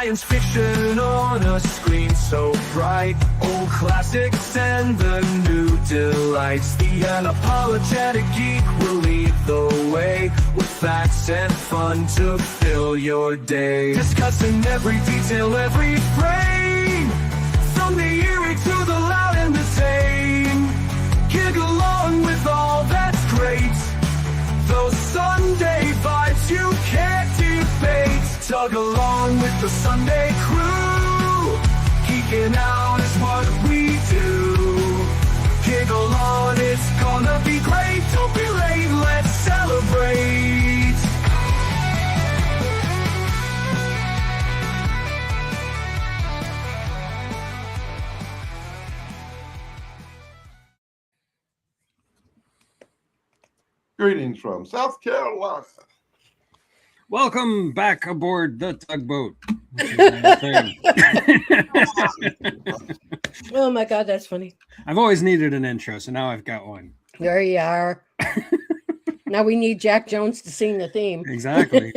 science fiction on a screen so bright. Old classics and the new delights. The unapologetic geek will lead the way, with facts and fun to fill your day. Discussing every detail, every frame, from the eerie to the loud and the tame. Gig along with all that's great, those Sunday vibes you can't debate. Tug along with the Sunday crew, geeking out is what we do. Giggle on, it's gonna be great. Don't be late, let's celebrate. Greetings from South Carolina. Welcome back aboard the Tug Boat. Oh my God, that's funny. I've always needed an intro, so now I've got one. There you are. Now we need Jack Jones to sing the theme. Exactly.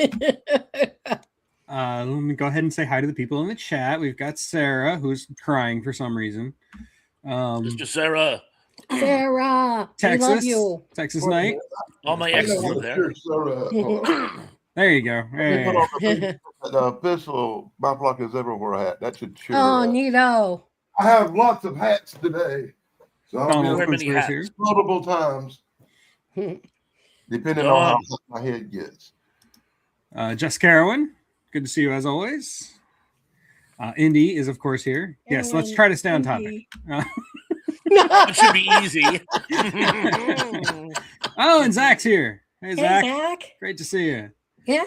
Let me go ahead and say hi to the people in the chat. We've got Sarah, who's crying for some reason. Mr. Sarah. Sarah, Texas, we love you. Texas night. All my exes are there. There you go. Hey. The official My Flock Is Everywhere hat. That should cheer Oh, up. neato. I have lots of hats today. So I'll Donald be many Quincy's hats? here. multiple times, depending on how hot my head gets. Jess Carowin, good to see you as always. Indy is, of course, here. Yes, let's try to stay on topic. It should be easy. Oh, and Zach's here. Hey, Hey, Zach. Zach. Great to see you. Yeah,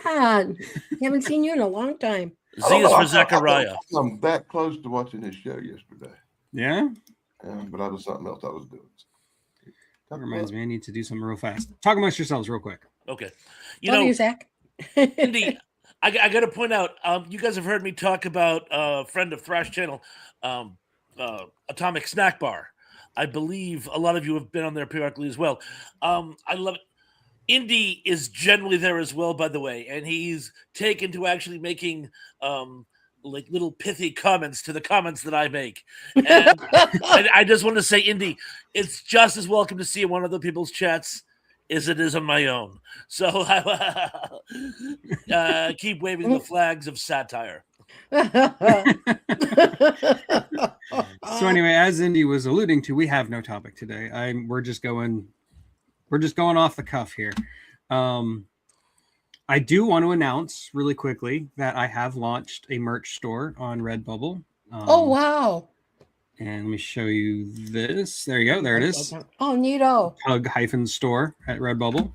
haven't seen you in a long time. Z is for Zechariah. I'm that close to watching this show yesterday. Yeah? But that was something else I was doing. That reminds me, I need to do something real fast. Talk amongst yourselves real quick. Okay. Love you, Zach. Indy, I got to point out, you guys have heard me talk about a friend of Thrash Channel, Atomic Snack Bar. I believe a lot of you have been on there periodically as well. I love it. Indy is generally there as well, by the way, and he's taken to actually making like little pithy comments to the comments that I make. And I just want to say, Indy, it's just as welcome to see in one of the people's chats as it is on my own. So keep waving the flags of satire. So anyway, as Indy was alluding to, we have no topic today. We're just going off the cuff here. I do want to announce really quickly that I have launched a merch store on Redbubble. Oh, wow. And let me show you this. There you go. There it is. Oh, neato. TUG-store at Redbubble.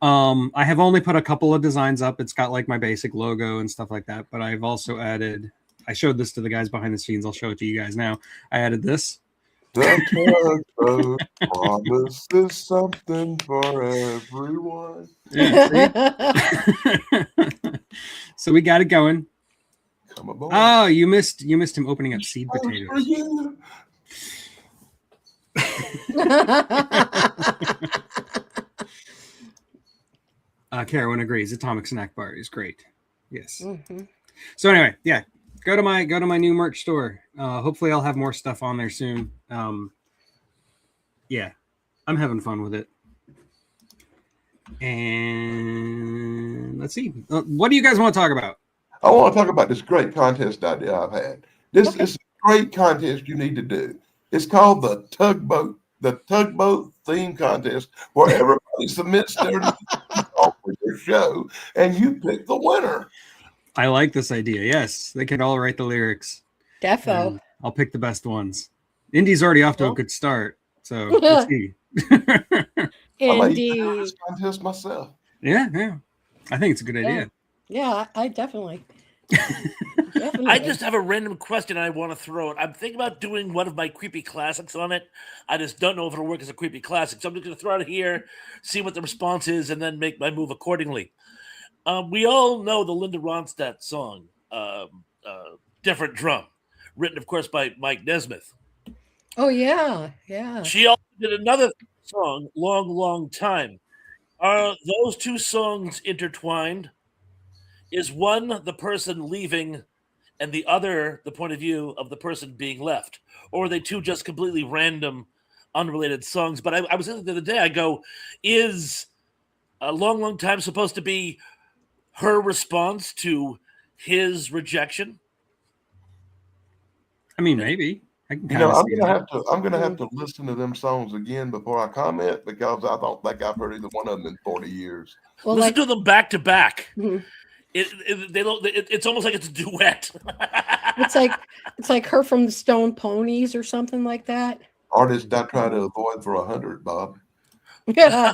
I have only put a couple of designs up. It's got like my basic logo and stuff like that, but I've also added, I showed this to the guys behind the scenes. I'll show it to you guys now. I added this. The promise is something for everyone. Yeah, so we got it going. Come aboard. Oh, you missed him opening up seed potatoes. Carolyn agrees. Atomic Snack Bar is great. Yes. Mm-hmm. So anyway, yeah, go to my new merch store. Hopefully, I'll have more stuff on there soon. Yeah, I'm having fun with it. And let's see, what do you guys want to talk about? I want to talk about this great contest idea I've had. This is a great contest you need to do. It's called the Tug Boat theme contest, where everybody submits their show and you pick the winner. I like this idea. Yes, they can all write the lyrics. Defo. I'll pick the best ones. Indy's already off to a good start, so let's see. I might Indeed. do this contest myself. Yeah, I think it's a good idea. Yeah, I definitely. I just have a random question I want to throw it. I'm thinking about doing one of my creepy classics on it. I just don't know if it'll work as a creepy classic. So I'm just going to throw it here, see what the response is, and then make my move accordingly. We all know the Linda Ronstadt song, Different Drum, written, of course, by Mike Nesmith. Oh, yeah. Yeah. She also did another song, Long, Long Time. Are those two songs intertwined? Is one the person leaving and the other the point of view of the person being left? Or are they two just completely random, unrelated songs? But I was thinking the other day, I go, is A Long, Long Time supposed to be her response to his rejection? I mean, maybe. I can You kind know, of I'm see gonna that. have to I'm gonna have to listen to them songs again before I comment because I don't think I've heard either one of them in 40 years. Well, Listen like, to them back to back. mhm. They don't. It's almost like it's a duet. it's like her from the Stone Ponies or something like that. Artists I try to avoid for 100, Bob. Yeah,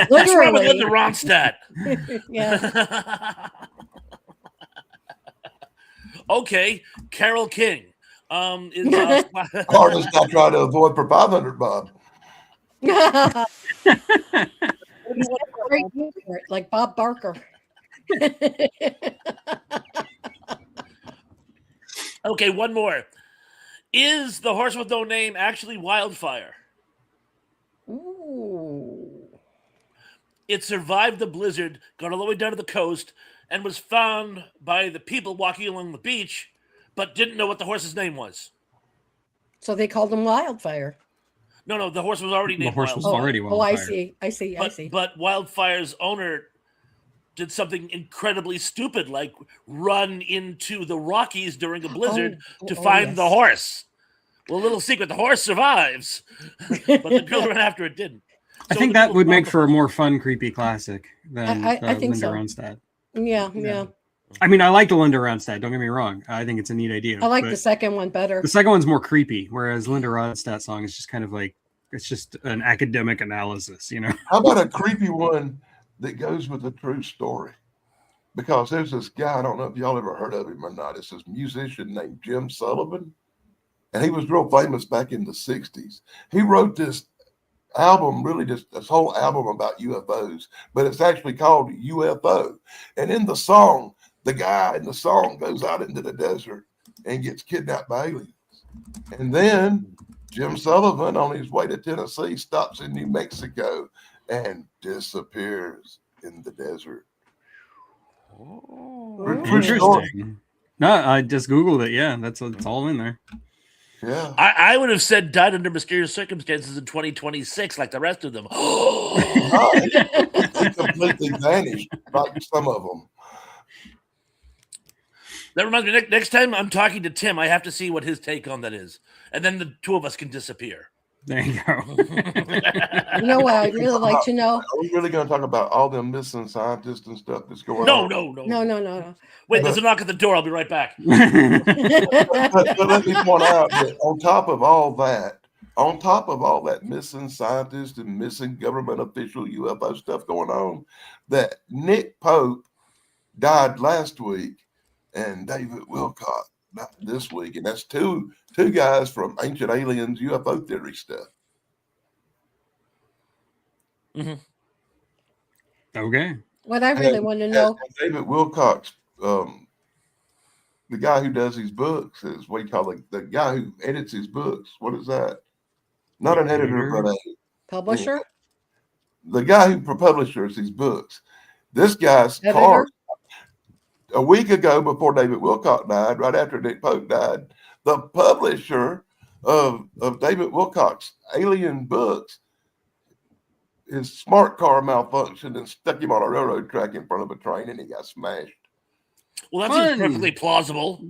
What's wrong with literally. Linda Ronstadt? Yeah. Okay, Carole King. Is Artists I try to avoid for 500, Bob. Great name for it, like Bob Barker. okay. One more. Is the horse with no name actually Wildfire? Ooh. It survived the blizzard, got all the way down to the coast, and was found by the people walking along the beach, but didn't know what the horse's name was. So they called him Wildfire. No, the horse was already The named horse was Wildfire. already Oh, I Wildfire. see. I see. But Wildfire's owner did something incredibly stupid, like run into the Rockies during a blizzard to find the yes. horse. Well, a little secret, the horse survives, but the girl who ran after it didn't. I So think the that people would found make the for a horse. more fun, creepy classic than I the think Linda so. Ronstadt. Yeah. I mean, I like the Linda Ronstadt. Don't get me wrong. I think it's a neat idea. I like but the second one better. the second one's more creepy, whereas Linda Ronstadt song is just kind of like it's just an academic analysis, you know. How about a creepy one that goes with a true story? Because there's this guy, I don't know if y'all ever heard of him or not. It's this musician named Jim Sullivan. And he was real famous back in the 60s. He wrote this album, really just this whole album about UFOs, but it's actually called UFO. And in the song, the guy in the song goes out into the desert and gets kidnapped by aliens. And then Jim Sullivan, on his way to Tennessee, stops in New Mexico and disappears in the desert. True story. Interesting. No, I just Googled it. Yeah, it's all in there. Yeah. I would have said died under mysterious circumstances in 2026, like the rest of them. He completely vanished, like some of them. That reminds me, next time I'm talking to Tim, I have to see what his take on that is. And then the two of us can disappear. There you go. You know what I'd really like to know? Are we really going to talk about all them missing scientists and stuff that's going No. on? No. Wait, there's a knock at the door. I'll be right back. But let me point out that on top of all that missing scientists and missing government official UFO stuff going on, that Nick Pope died last week and David Wilcock died this week. And that's two guys from Ancient Aliens UFO theory stuff. Okay. What I really want to know. David Wilcock's, the guy who does his books is what you call the guy who edits his books. What is that? Not an editor, but Publisher? the guy who publishes his books. This guy's Editor? car. A week ago, before David Wilcock died, right after Nick Pope died, the publisher of David Wilcock's alien books, his smart car malfunctioned and stuck him on a railroad track in front of a train, and he got smashed. Well, that seems Fun. perfectly plausible.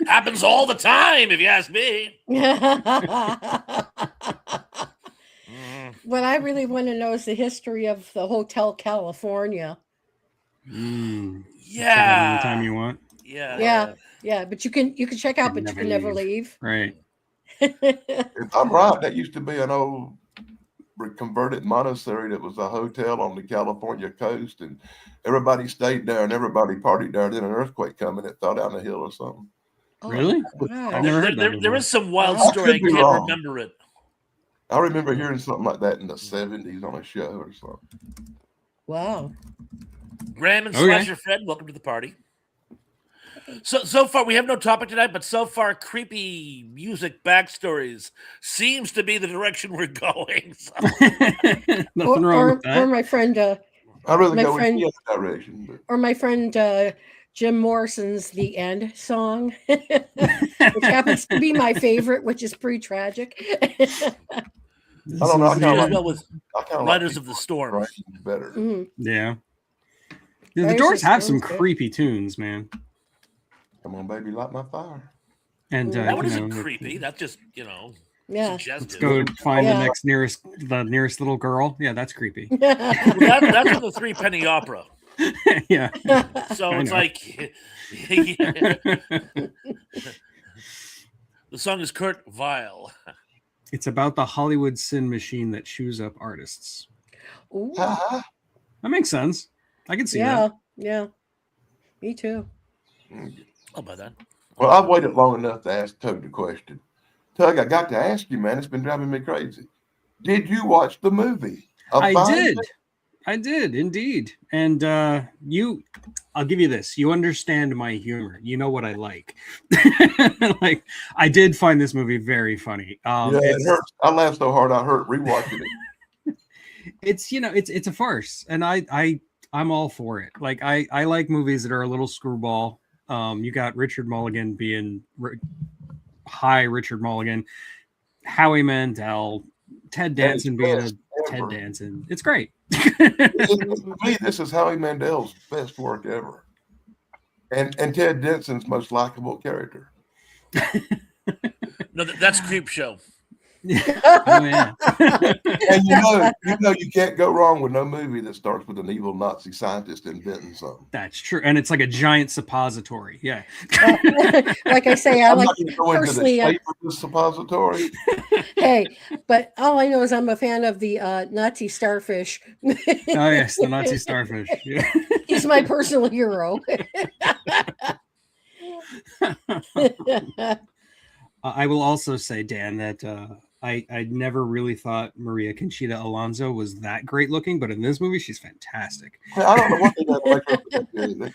Happens all the time, if you ask me. What I really want to know is the history of the Hotel California. Yeah. Anytime you want. Yeah. Yeah, but you can check out, but you can never leave. Right. If I'm right, that used to be an old converted monastery that was a hotel on the California coast, and everybody stayed there and everybody partied there. Then an earthquake come and it fell down the hill or something. Really? Wow. I've never heard that There before. is some wild I story. I could be can't wrong. remember it. I remember hearing something like that in the 70s on a show or something. Wow. Graham and Okay. Slasher Fred, welcome to the party. So far, we have no topic tonight, but so far, creepy music backstories seems to be the direction we're going. So. Nothing wrong with Or that. my friend I'd rather My go friend- in the other direction. But or my friend Jim Morrison's "The End" song, which happens to be my favorite, which is pretty tragic. I don't know. I Which kind of goes like, well with I kind of Riders like of the Storm. Right, better. Yeah. The Riders Doors of have the some Storm's good. creepy tunes, man. Come on, baby, light my fire. And That one you isn't know, creepy. That's just, Yeah. let's suggestive. go find Yeah. the nearest little girl. Yeah, that's creepy. Well, that's from the Three Penny Opera. Yeah. So I it's know. like the song is Kurt Weill. It's about the Hollywood sin machine that chews up artists. Ooh, Ha That makes sense. I can see yeah, that. yeah. Me too. ha. How about that? Well, I've waited long enough to ask Tug the question. Tug, I got to ask you, man. It's been driving me crazy. Did you watch the movie? I did indeed. And I'll give you this. You understand my humor. You know what I like. Like, I did find this movie very funny. Yeah, it hurts. I laughed so hard I hurt rewatching it. It's it's a farce, and I'm all for it. Like, I like movies that are a little screwball. You got Richard Mulligan being high Richard Mulligan, Howie Mandel, Ted Danson being a Ted Danson. It's great. To me, this is Howie Mandel's best work ever, and Ted Danson's most likable character. No, that's Creep Show. Oh, yeah. And you can't go wrong with no movie that starts with an evil Nazi scientist inventing something. That's true, and it's like a giant suppository. Yeah. Like I say, I I'm like not going to go into the personally. shape of the suppository. Hey, but all I know is I'm a fan of the Nazi starfish. Oh yes, the Nazi starfish. Yeah. He's my personal hero. I will also say, Dan, that I never really thought Maria Conchita Alonso was that great looking, but in this movie, she's fantastic. I don't know what they got to make her look good, anything.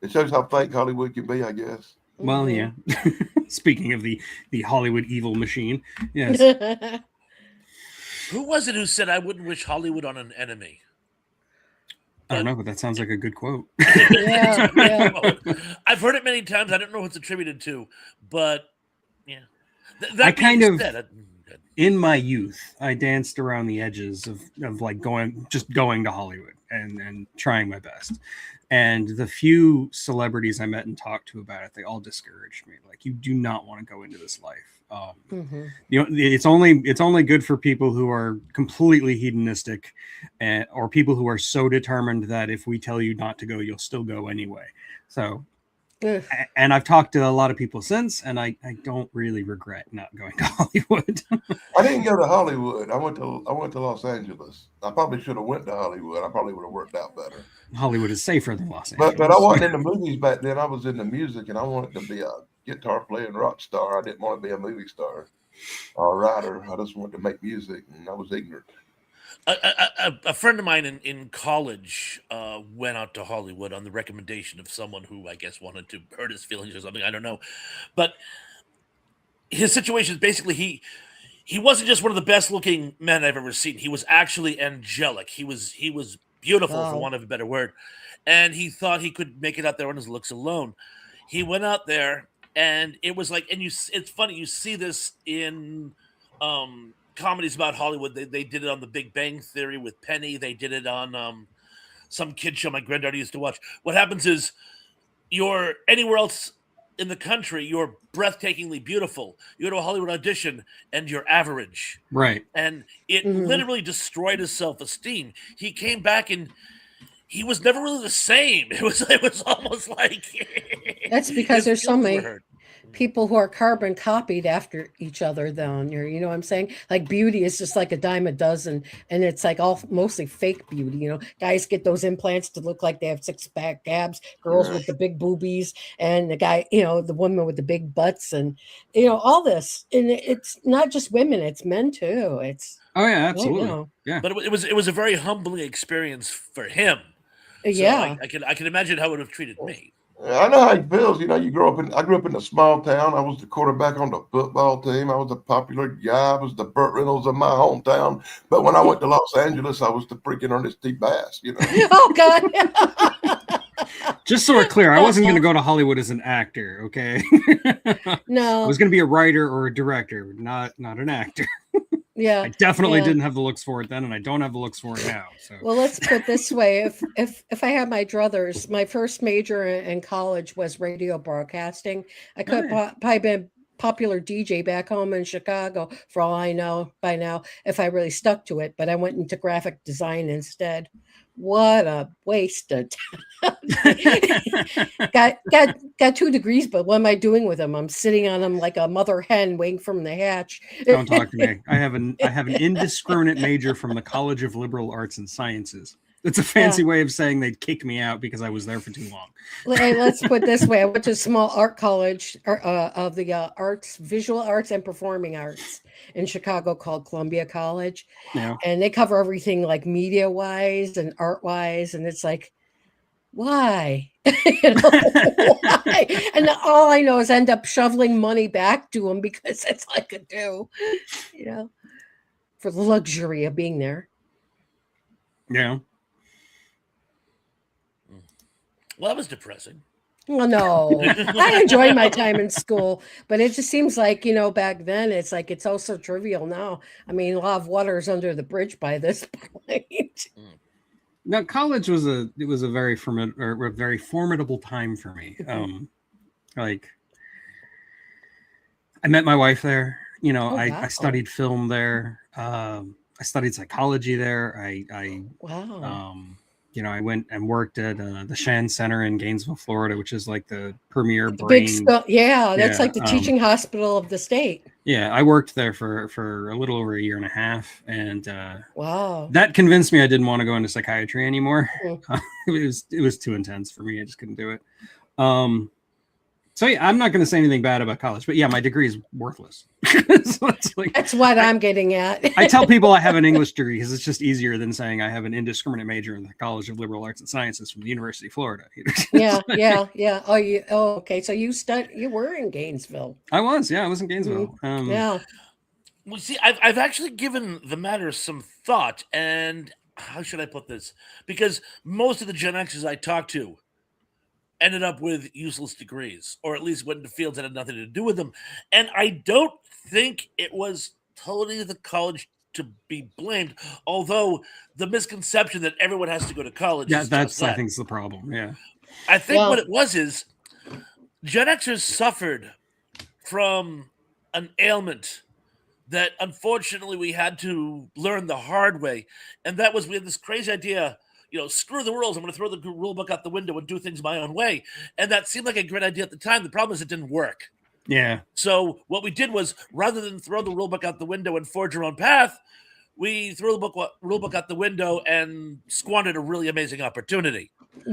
It shows how fake Hollywood can be, I guess. Well, yeah. Speaking of the Hollywood evil machine, yes. Who was it who said, "I wouldn't wish Hollywood on an enemy"? I don't know, but that sounds like a good quote. Yeah, yeah. I've heard it many times. I don't know who it's attributed to, but yeah. I kind of, said, in my youth, I danced around the edges of like going to Hollywood and trying my best. And the few celebrities I met and talked to about it, they all discouraged me. Like, you do not want to go into this life. You know, it's only good for people who are completely hedonistic, or people who are so determined that if we tell you not to go, you'll still go anyway. So, and I've talked to a lot of people since, and I don't really regret not going to Hollywood. I didn't go to Hollywood. I went to Los Angeles. I probably should have went to Hollywood. I probably would have worked out better. Hollywood is safer than Los Angeles. But I wasn't in the movies back then. I was in the music, and I wanted to be a guitar playing rock star. I didn't want to be a movie star or a writer. I just wanted to make music, and I was ignorant. A friend of mine in college went out to Hollywood on the recommendation of someone who I guess wanted to hurt his feelings or something. I don't know, but his situation is basically he wasn't just one of the best looking men I've ever seen. He was actually angelic. He was beautiful, for want of a better word, and he thought he could make it out there on his looks alone. He went out there, and it was like, and it's funny, you see this in comedies about Hollywood. They did it on The Big Bang Theory with Penny. They did it on some kid show my granddaughter used to watch. What happens is, you're anywhere else in the country, you're breathtakingly beautiful. You go to a Hollywood audition and you're average. Right. And it literally destroyed his self-esteem. He came back and he was never really the same. It was almost like That's because there's so many hurt. people who are carbon copied after each other down here. You know what I'm saying? Like, beauty is just like a dime a dozen, and it's like all mostly fake beauty. You know, guys get those implants to look like they have six-pack abs, girls with the big boobies, and the guy, you know, the women with the big butts, and you know, all this. And it's not just women, it's men too. It's absolutely. You know. Yeah. But it was a very humbling experience for him. So yeah. I can imagine how it would have treated me. I know how it feels. You know, I grew up in a small town. I was the quarterback on the football team. I was a popular guy. I was the Burt Reynolds of my hometown. But when I went to Los Angeles, I was the freaking Ernest T. Bass, you know. Oh, God. Just so we're clear, I wasn't going to Yeah. go to Hollywood as an actor. Okay. I No. was going to be a writer or a director, not an actor. Yeah. I definitely yeah. didn't have the looks for it then, and I don't have the looks for it now. So Well, let's put this way: if I had my druthers, my first major in college was radio broadcasting. I could Nice. probably been popular DJ back home in Chicago for all I know by now if I really stuck to it. But I went into graphic design instead. What a waste of time! got 2 degrees, but what am I doing with them? I'm sitting on them like a mother hen waiting from the hatch. Don't talk to me. I have an indiscriminate major from the College of Liberal Arts and Sciences. It's a fancy way of saying they'd kick me out because I was there for too long. Hey, let's put it this way: I went to a small art college of the arts, visual arts, and performing arts in Chicago called Columbia College, Yeah. and they cover everything like media wise and art wise, and it's like, why? Why? And all I know is end up shoveling money back to them because that's all I could do, for the luxury of being there. Yeah. Well, that was depressing. Well, no, I enjoyed my time in school, but it just seems like, back then it's like it's also trivial now. I mean, a lot of water is under the bridge by this point. Now, college was a very very formidable time for me. Like, I met my wife there. I Wow. studied film there. I studied psychology there. Wow. I went and worked at the Shan Center in Gainesville, Florida, which is like the premier The brain. big stuff. Yeah, that's Yeah, like the teaching hospital of the state. Yeah, I worked there for a little over a year and a half, and Wow. that convinced me I didn't want to go into psychiatry anymore. Mm. It was too intense for me. I just couldn't do it. So yeah, I'm not going to say anything bad about college, but yeah, my degree is worthless. So it's like, That's what I'm getting at. I tell people I have an English degree because it's just easier than saying I have an indiscriminate major in the College of Liberal Arts and Sciences from the University of Florida. Yeah. Oh, okay. So you were in Gainesville. I was in Gainesville. Yeah. Well, see, I've actually given the matter some thought, and how should I put this? Because most of the Gen Xers I talked to ended up with useless degrees, or at least went into fields that had nothing to do with them. And I don't think it was totally the college to be blamed, although the misconception that everyone has to go to college is that's just that. I think is the problem. Yeah. I think what it was is Gen Xers suffered from an ailment that unfortunately we had to learn the hard way. And that was, we had this crazy idea, screw the rules. I'm going to throw the rule book out the window and do things my own way. And that seemed like a great idea at the time. The problem is it didn't work. Yeah. So what we did was, rather than throw the rule book out the window and forge your own path, we threw the rule book out the window and squandered a really amazing opportunity.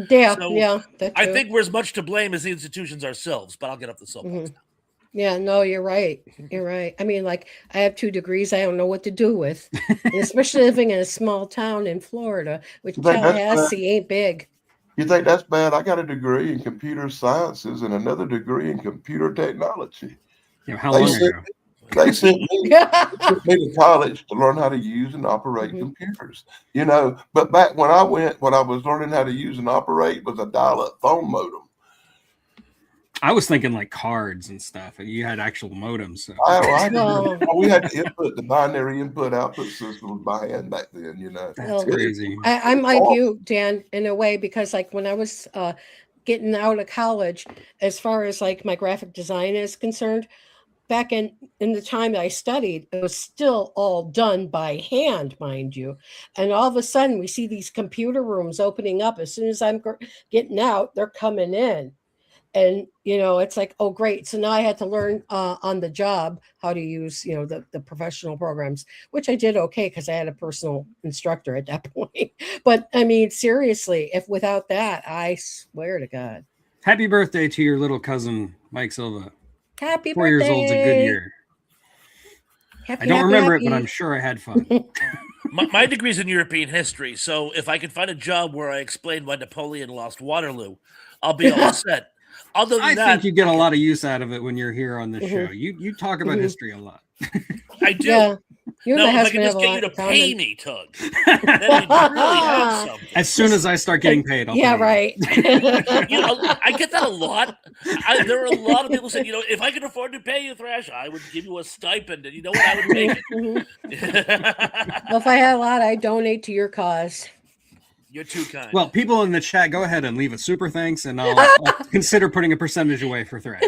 Yeah. So Yeah. I think we're as much to blame as the institutions ourselves, but I'll get off the soapbox now. Yeah, no, you're right. You're right. I mean, like, I have 2 degrees I don't know what to do with, and especially living in a small town in Florida, which You think that's Tallahassee ain't big. You think that's bad? I got a degree in computer sciences and another degree in computer technology. How long ago? They sent me to college to learn how to use and operate computers. But back when I went, what I was learning how to use and operate was a dial-up phone modem. I was thinking like cards and stuff, and you had actual modems. So. We had to input the binary input-output systems by hand back then. That's crazy. I'm like you, Dan, in a way, because like when I was getting out of college, as far as like my graphic design is concerned, back in the time that I studied, it was still all done by hand, mind you. And all of a sudden, we see these computer rooms opening up. As soon as I'm getting out, they're coming in. And, it's like, oh, great. So now I had to learn on the job how to use, the professional programs, which I did okay because I had a personal instructor at that point. But I mean, seriously, if without that, I swear to God. Happy birthday to your little cousin, Mike Silva. Happy 4 birthday. years old's a good year. I don't remember it, but I'm sure I had fun. My degree's in European history, so if I can find a job where I explain why Napoleon lost Waterloo, I'll be all set. Other than I think you get a lot of use out of it when you're here on the show. You talk about history a lot. I do. Yeah. You and Now, my if I husband could have just a get lot you to in pay common. me, Tug, then we'd really have something. As soon as I start getting paid, I'll Yeah, pay you. right. You know, I get that a lot. There are a lot of people saying, you know, if I could afford to pay you, Thrash, I would give you a stipend, and you know what? I would take Mhm. it. Well, if I had a lot, I'd donate to your cause. You're too kind. Well, people in the chat, go ahead and leave a super thanks, and I'll consider putting a percentage away for Thrash.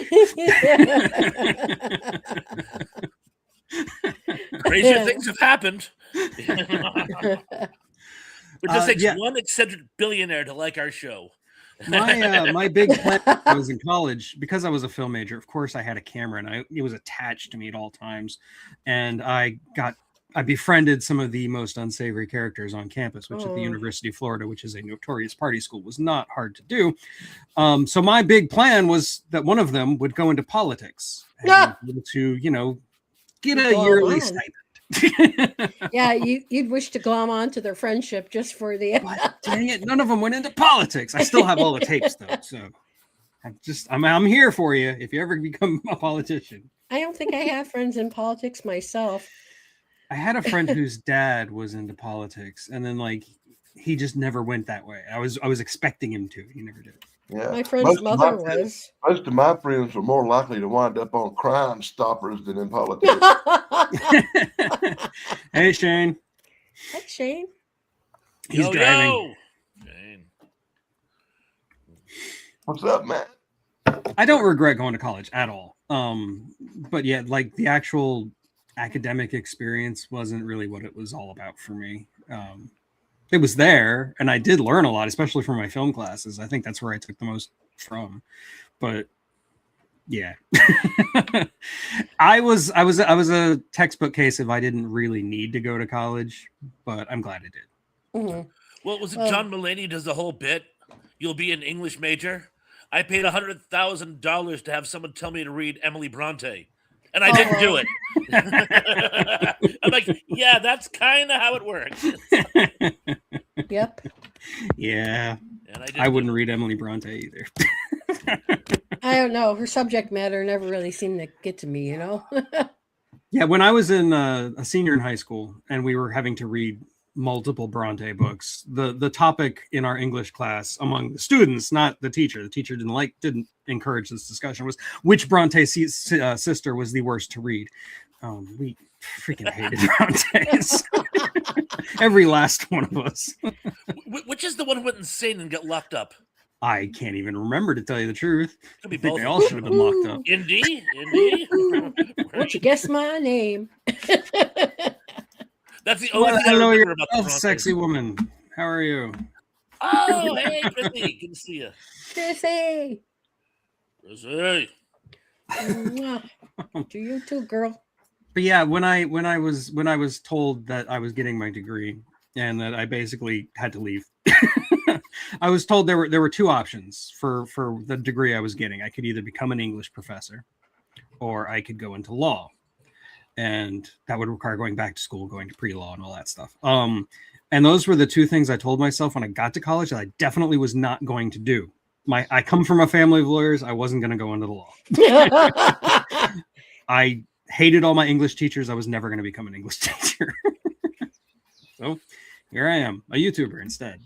Crazier things have happened. It just takes yeah. one eccentric billionaire to like our show. My big plan when I was in college, because I was a film major, of course I had a camera and it was attached to me at all times. And I befriended some of the most unsavory characters on campus, which at the University of Florida, which is a notorious party school, was not hard to do. So my big plan was that one of them would go into politics and be able to, you know, get a yearly stipend. Yeah, you'd wish to glom on to their friendship just for the. Dang it! None of them went into politics. I still have all the tapes though, so I'm here for you if you ever become a politician. I don't think I have friends in politics myself. I had a friend whose dad was into politics, and then like he just never went that way. I was expecting him to. He never did. Yeah. My friend's mother was. Most of my friends were more likely to wind up on Crime Stoppers than in politics. Hey, Shane. Hi, Shane. He's driving. Yo. Shane. What's up, man? I don't regret going to college at all. But yeah, like the actual academic experience wasn't really what it was all about for me. It was there, and I did learn a lot, especially from my film classes. I think that's where I took the most from. But yeah, I was a textbook case if I didn't really need to go to college, but I'm glad I did. Mm-hmm. Well, was it John Mulaney does the whole bit? You'll be an English major. I paid $100,000 to have someone tell me to read Emily Bronte, and I didn't do it. I'm like, yeah, that's kind of how it works. Yep. Yeah, and I wouldn't read Emily Bronte either. I don't know. Her subject matter never really seemed to get to me, you know? Yeah, when I was in a senior in high school and we were having to read multiple Bronte books, the topic in our English class among the students, not the teacher didn't encourage this discussion, was which Bronte sister was the worst to read. We freaking hated Brontes. Every last one of us. Which is the one who went insane and got locked up? I can't even remember, to tell you the truth. Could be I think both. they all should have been locked up. Indy? Won't you guess my name? That's the only thing I Hello, remember about the you're Brontes. sexy woman. How are you? Oh, hey, Chrissy. Good to see you. Chrissy. Chrissy. To you too, girl. But yeah, when I was told that I was getting my degree and that I basically had to leave, I was told there were two options for the degree I was getting. I could either become an English professor or I could go into law. And that would require going back to school, going to pre-law and all that stuff. And those were the two things I told myself when I got to college that I definitely was not going to do. I come from a family of lawyers. I wasn't going to go into the law. I hated all my English teachers. I was never going to become an English teacher. So here I am, a YouTuber instead.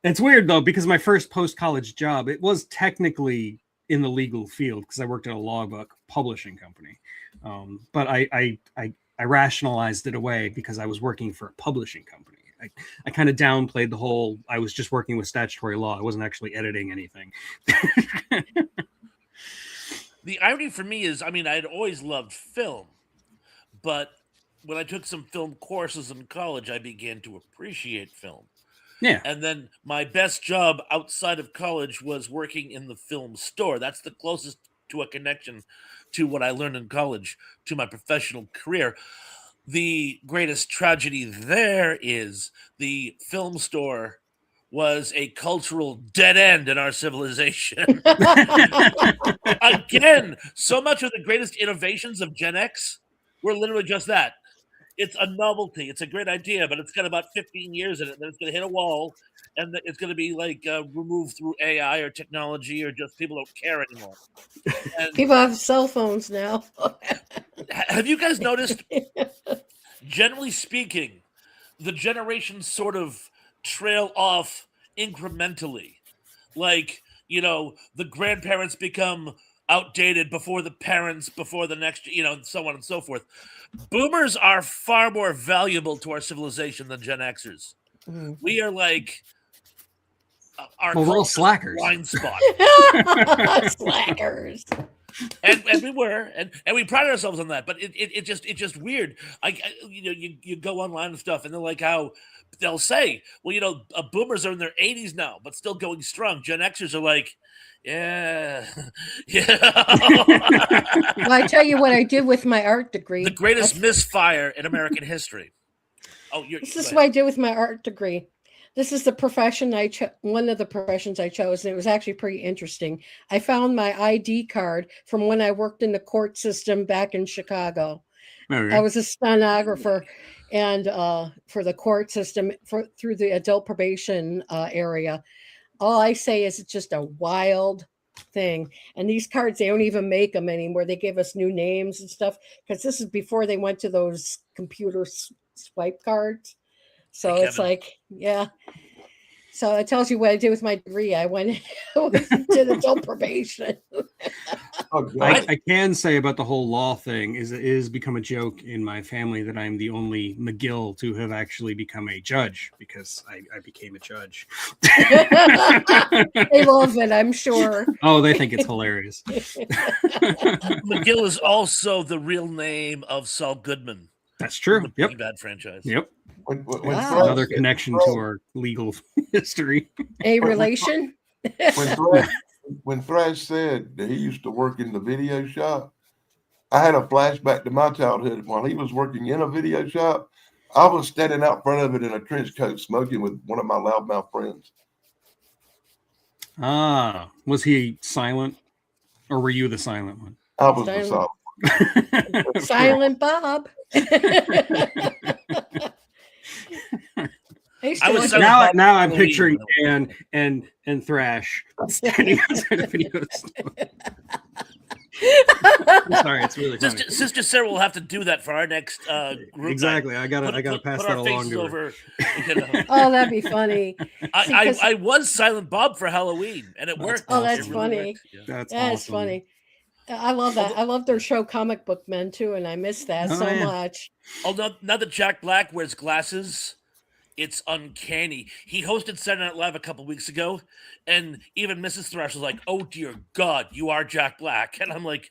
It's weird though, because my first post-college job, it was technically in the legal field because I worked at a logbook publishing company. But I rationalized it away because I was working for a publishing company. I kind of downplayed the whole, I was just working with statutory law. I wasn't actually editing anything. The irony for me is, I mean, I'd always loved film, but when I took some film courses in college, I began to appreciate film. Yeah. And then my best job outside of college was working in the film store. That's the closest to a connection to what I learned in college to my professional career. The greatest tragedy there is the film store was a cultural dead end in our civilization. Again, so much of the greatest innovations of Gen X were literally just that. it's a novelty. It's a great idea, but it's got about 15 years in it. Then it's going to hit a wall, and it's going to be like removed through AI or technology, or just people don't care anymore. And People have cell phones now. have you guys noticed? Generally speaking, the generations sort of trail off incrementally. Like, the grandparents become outdated before the parents, before the next, so on and so forth. Boomers are far more valuable to our civilization than Gen Xers. Mhm. We are like our Well, we're all slackers. blind spot. Slackers. and we were, and we pride ourselves on that. But it's just weird. You go online and stuff, and they're like how they'll say, well, boomers are in their 80s now, but still going strong. Gen Xers are like, yeah, Well, I tell you what I did with my art degree. the greatest misfire in American history. Oh, This is what I did with my art degree. This is the profession one of the professions I chose, and it was actually pretty interesting. I found my ID card from when I worked in the court system back in Chicago. Okay. I was a stenographer, and for the court system through the adult probation area. All I say is it's just a wild thing. And these cards, they don't even make them anymore. They give us new names and stuff because this is before they went to those computer swipe cards. So Hey, it's Kevin. like, yeah. So it tells you what I did with my degree. I went to adult probation. Oh, God. I can say about the whole law thing is it is become a joke in my family that I'm the only McGill to have actually become a judge because I became a judge. They love it, I'm sure. Oh, they think it's hilarious. McGill is also the real name of Saul Goodman. That's true. The Yep. Breaking Bad franchise. Yep. When Wow. Thrash Another said- connection to our legal history. A relation? when Thrash said that he used to work in the video shop, I had a flashback to my childhood. While he was working in a video shop, I was standing out front of it in a trench coat smoking with one of my loudmouth friends. Ah, was he silent, or were you the silent one? I was the Silent. soft. Silent Bob. I used to I was work- Silent now, Bob now I'm Halloween. picturing Dan and Thrash standing outside a video store. I'm sorry, it's really funny. Sister Sarah will have to do that for our next group. Exactly, night. I gotta pass put that our along faces to her. over. Oh, that'd be funny. I was Silent Bob for Halloween, and it worked. Oh, that's It really funny. worked. Yeah. That's That's awesome. funny. I love that. I love their show Comic Book Men too, and I miss that Oh, so yeah. much. Although now that Jack Black wears glasses, it's uncanny. He hosted Saturday Night Live a couple weeks ago, and even Mrs. Thrash was like, "Oh dear God, you are Jack Black," and I'm like,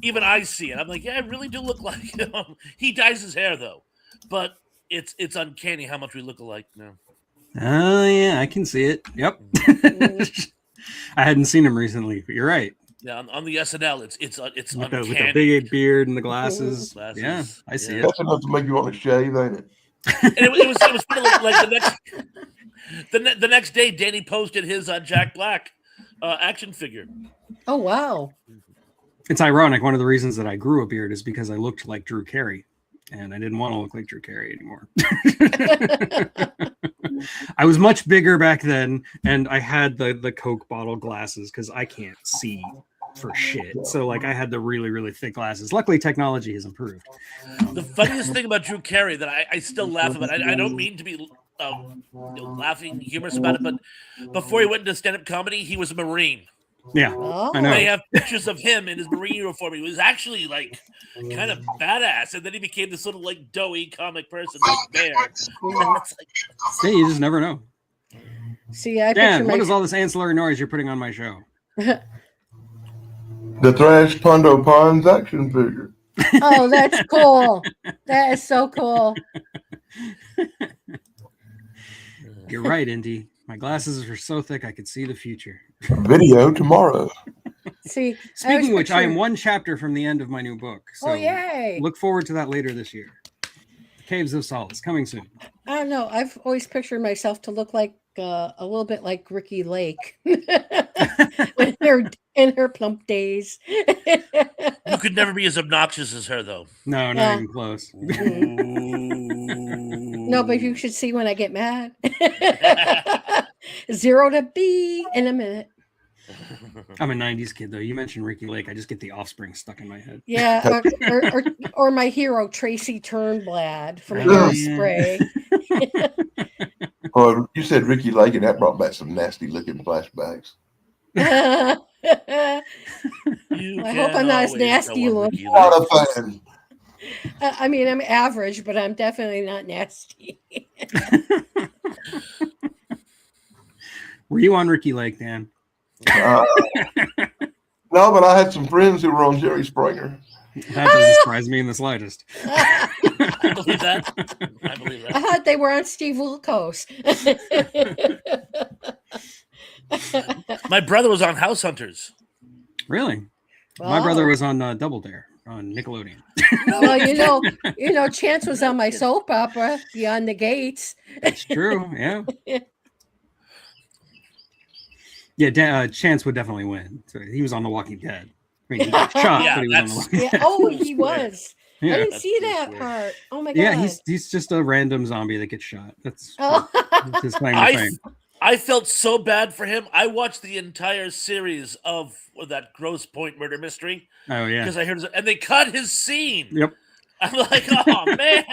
even I see it. I'm like, yeah, I really do look like him. He dyes his hair though, but it's uncanny how much we look alike now. Oh yeah, I can see it. Yep. I hadn't seen him recently, but you're right. Yeah, on the SNL, it's With the uncanny. big beard and the glasses. Glasses, Yeah, I see yeah. it. That's enough to make you want to shave, ain't it? And it was funny, like the next day, Danny posted his Jack Black action figure. Oh wow. It's ironic. One of the reasons that I grew a beard is because I looked like Drew Carey, and I didn't want to look like Drew Carey anymore. I was much bigger back then, and I had the Coke bottle glasses because I can't see for shit. So like I had the really, really thick glasses. Luckily, technology has improved. The funniest thing about Drew Carey that I still laugh about, I don't mean to be laughing humorous about it, but before he went into stand-up comedy, he was a Marine. Yeah, Oh. I know. They have pictures of him in his Marine uniform. He was actually like kind of badass, and then he became this sort of like doughy comic person, like bear. It's like, Yeah, you just never know. See, I Dan, picture what my is all this ancillary noise you're putting on my show? The Thrash Pondo Pons action figure. Oh, that's cool. That is so cool. You're right, Indy. My glasses are so thick I could see the future. Video tomorrow. See, Speaking of which, I am picturing- one chapter from the end of my new book. So Oh, yay. look forward to that later this year. Caves of Solace coming soon. I don't know. I've always pictured myself to look like a little bit like Ricky Lake in her plump days. You could never be as obnoxious as her, though. No, not Yeah. even close. No, but you should see when I get mad. 0 to B in a minute. I'm a '90s kid, though. You mentioned Ricky Lake. I just get the Offspring stuck in my head. Yeah, or my hero Tracy Turnblad from Oh, Hairspray. Or you said Ricky Lake, and that brought back some nasty looking flashbacks. I You hope can I'm not as always nasty go on look. Ricky Not Lake. a fan. I mean, I'm average, but I'm definitely not nasty. Were you on Ricky Lake, Dan? No, but I had some friends who were on Jerry Springer. That doesn't surprise me in the slightest. I believe that. I believe I that. thought they were on Steve Wilkos. My brother was on House Hunters. Really? My brother was on Double Dare on Nickelodeon. Well, you know, Chance was on my soap opera, Beyond the Gates. That's true. Yeah. Yeah, Chance would definitely win. So he was on The Walking Dead. I mean, he got shot, Yeah, but he was on The Walking Yeah. Dead. Oh, he was. I Yeah, didn't That's see pretty that sweet. part. Oh my god. yeah, he's just a random zombie that gets shot. That's Oh. his claim to I, fame. I felt so bad for him. I watched the entire series of that Grosse Point murder mystery Oh yeah. because I heard, and they cut his scene. Yep. I'm like, oh man.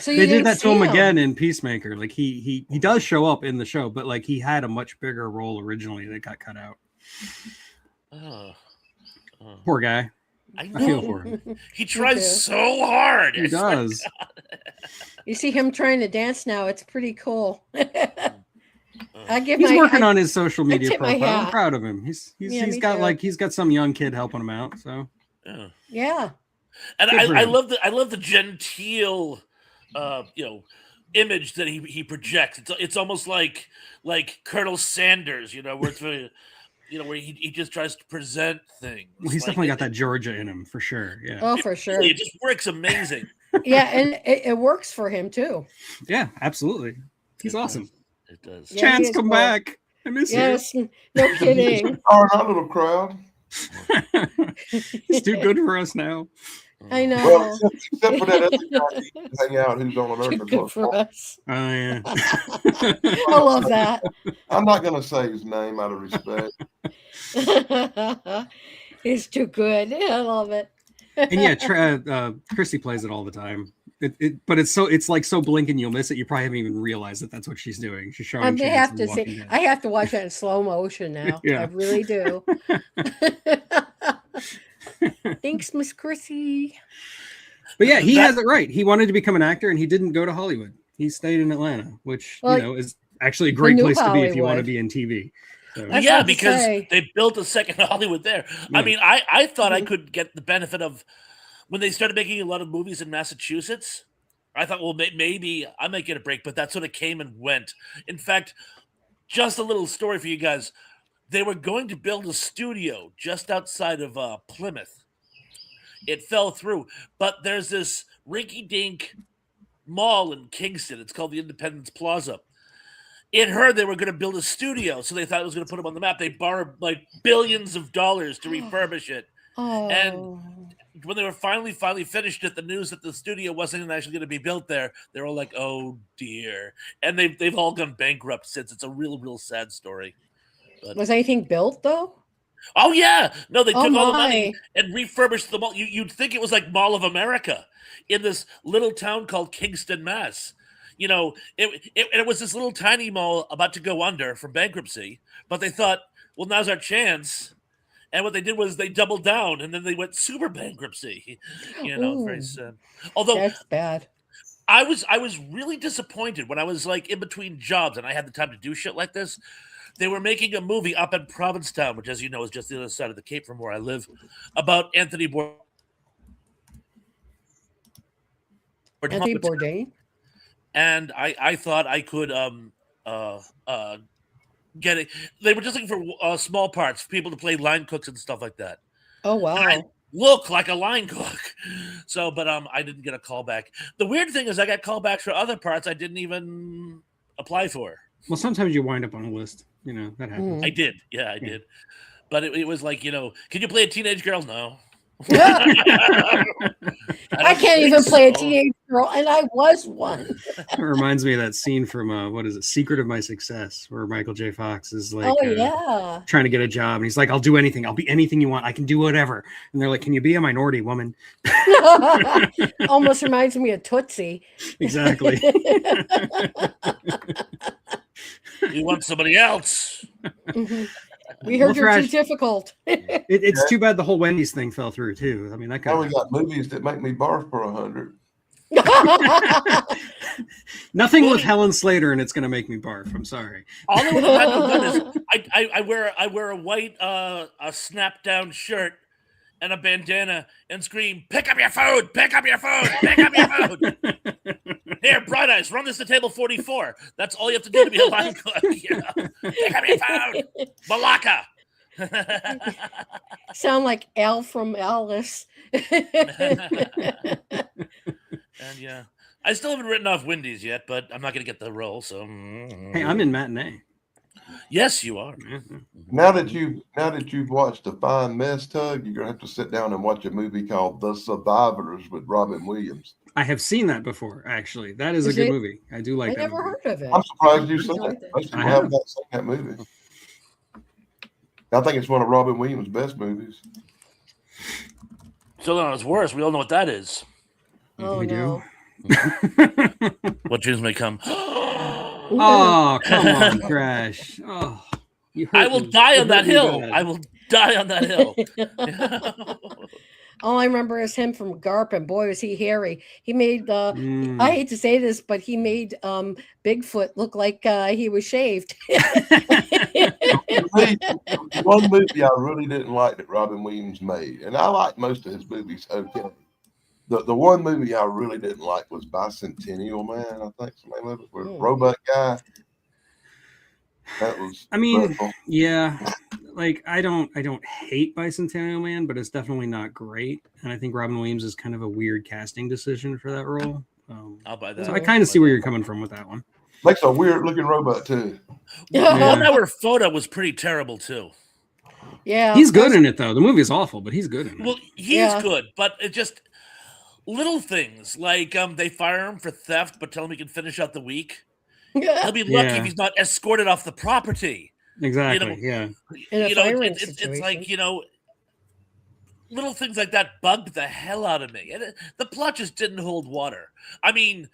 So you They did didn't that to see him again in Peacemaker. Like he does show up in the show, but like he had a much bigger role originally that got cut out. Oh, Poor guy. I I feel know. for him. He too. tries so hard. He does. You see him trying to dance now. It's pretty cool. I give He's my working on his social media tip my profile. I'm hat. proud of him. He's Yeah, me too. he's got some young kid helping him out. So Yeah. Yeah. And Good for I him. love the genteel, image that he projects. It's almost like Colonel Sanders, where it's very, where he just tries to present things. well, he's Like, definitely got that Georgia in him for sure. Yeah. Oh, for sure. It just works amazing. Yeah, and it works for him too. Yeah, absolutely. He's awesome. It does. Yeah, he Chance, is come cool. back. I miss Yes, no kidding. Our little crowd. you. He's too good for us now. I know. Well, except for that other guy you can hang out who's on Too American good for us. Oh yeah. I love that. I'm not going to say his name out of respect. He's too good. I love it. And yeah, Christy plays it all the time. But it's like so blink and you'll miss it. You probably haven't even realized that that's what she's doing. She's showing. I may Chance have in to Walking see. Dead. I have to watch that in slow motion now. Yeah. I really do. Thanks, Miss Chrissy. But yeah, he has it right. He wanted to become an actor, and he didn't go to Hollywood. He stayed in Atlanta, which Well, is actually a great new place to be if you want to Hollywood. be in TV. So, That's Yeah, what to because say. they built a second Hollywood there. Yeah. I mean, I thought I Mhm. could get the benefit of when they started making a lot of movies in Massachusetts. I thought, well, maybe I might get a break, but that sort of came and went. In fact, just a little story for you guys. They were going to build a studio just outside of Plymouth. It fell through, but there's this rinky-dink mall in Kingston. It's called the Independence Plaza. It heard they were going to build a studio, so they thought it was going to put them on the map. They borrowed like billions of dollars to refurbish it. Oh. When they were finally finished it, the news that the studio wasn't actually going to be built there, they're all like, "Oh dear," and they've all gone bankrupt since. It's a real sad story. Was anything built though? Oh yeah, no, they Oh, took all the my. money and refurbished the mall. You'd think it was like Mall of America in this little town called Kingston, Mass. It was this little tiny mall about to go under from bankruptcy, but they thought, well, now's our chance. And what they did was they doubled down, and then they went super bankruptcy. Very Ooh. sad. Although That's bad. I was really disappointed when I was like in between jobs and I had the time to do shit like this. They were making a movie up in Provincetown, which, as you know, is just the other side of the Cape from where I live, about Anthony Bourdain. Anthony Bourdain. And I thought I could get it. They were just looking for small parts, people to play line cooks and stuff like that. Oh wow. look like a line cook. So, but I didn't get a call back. The weird thing is I got callbacks for other parts I didn't even apply for. Well, sometimes you wind up on a list. You know, that happens. I did. Yeah, I did. But it was like, you know, can you play a teenage girl? No. I can't even play a teenage girl, and I was one. It reminds me of that scene from what is it, Secret of My Success, where Michael J. Fox is like, trying to get a job, and he's like, "I'll do anything. I'll be anything you want. I can do whatever." And they're like, "Can you be a minority woman?" Almost reminds me of Tootsie. Exactly. You want somebody else? We heard you're too difficult. It's too bad the whole Wendy's thing fell through too. I mean, that Now we got movies that make me barf for 100. Nothing with Helen Slater, and it's going to make me barf. I'm sorry. All I would have done is I wear a white a snap down shirt and a bandana and scream, "Pick up your food! Pick up your food! Pick up your food!" Here, Bright Eyes, run this to table 44. That's all you have to do to be a line cook. You know? Pick up your food, Malacca. Sound like Al from Alice. And yeah, I still haven't written off Wendy's yet, but I'm not going to get the role. So hey, I'm in matinee. Yes, you are. Now that you've watched The Fine Mess, Tug, you're gonna have to sit down and watch a movie called The Survivors with Robin Williams. I have seen that before. Actually, that is a good movie. I do like. I that never movie. heard of it. I'm surprised you've seen it. Most people I have have. not seen that movie. I think it's one of Robin Williams' best movies. So no, it's worse. We all know what that is. Oh, we no. do. What dreams may come. Oh, come on, Crash. Oh, you hurt I will me. die You on that hurt me hill. bad. I will die on that hill. All I remember is him from Garp, and boy, was he hairy. He made, I hate to say this, but he made Bigfoot look like he was shaved. One movie I really didn't like that Robin Williams made, and I like most of his movies okay. The one movie I really didn't like was Bicentennial Man, I think the name of it, with Robot Guy. That was dreadful. Yeah, like I don't hate Bicentennial Man, but it's definitely not great. And I think Robin Williams is kind of a weird casting decision for that role. I'll buy that. So I kind of see where you're coming from with that one. Makes a weird looking robot too. Yeah. 1 Hour Photo was pretty terrible too. Yeah, he's good in it though. The movie is awful, but he's good in it. Well, he's good, but it just little things like they fire him for theft, but tell him he can finish out the week. He'll be lucky if he's not escorted off the property. Exactly. You know, it's like, you know, little things like that bugged the hell out of me. And the plot just didn't hold water. I mean,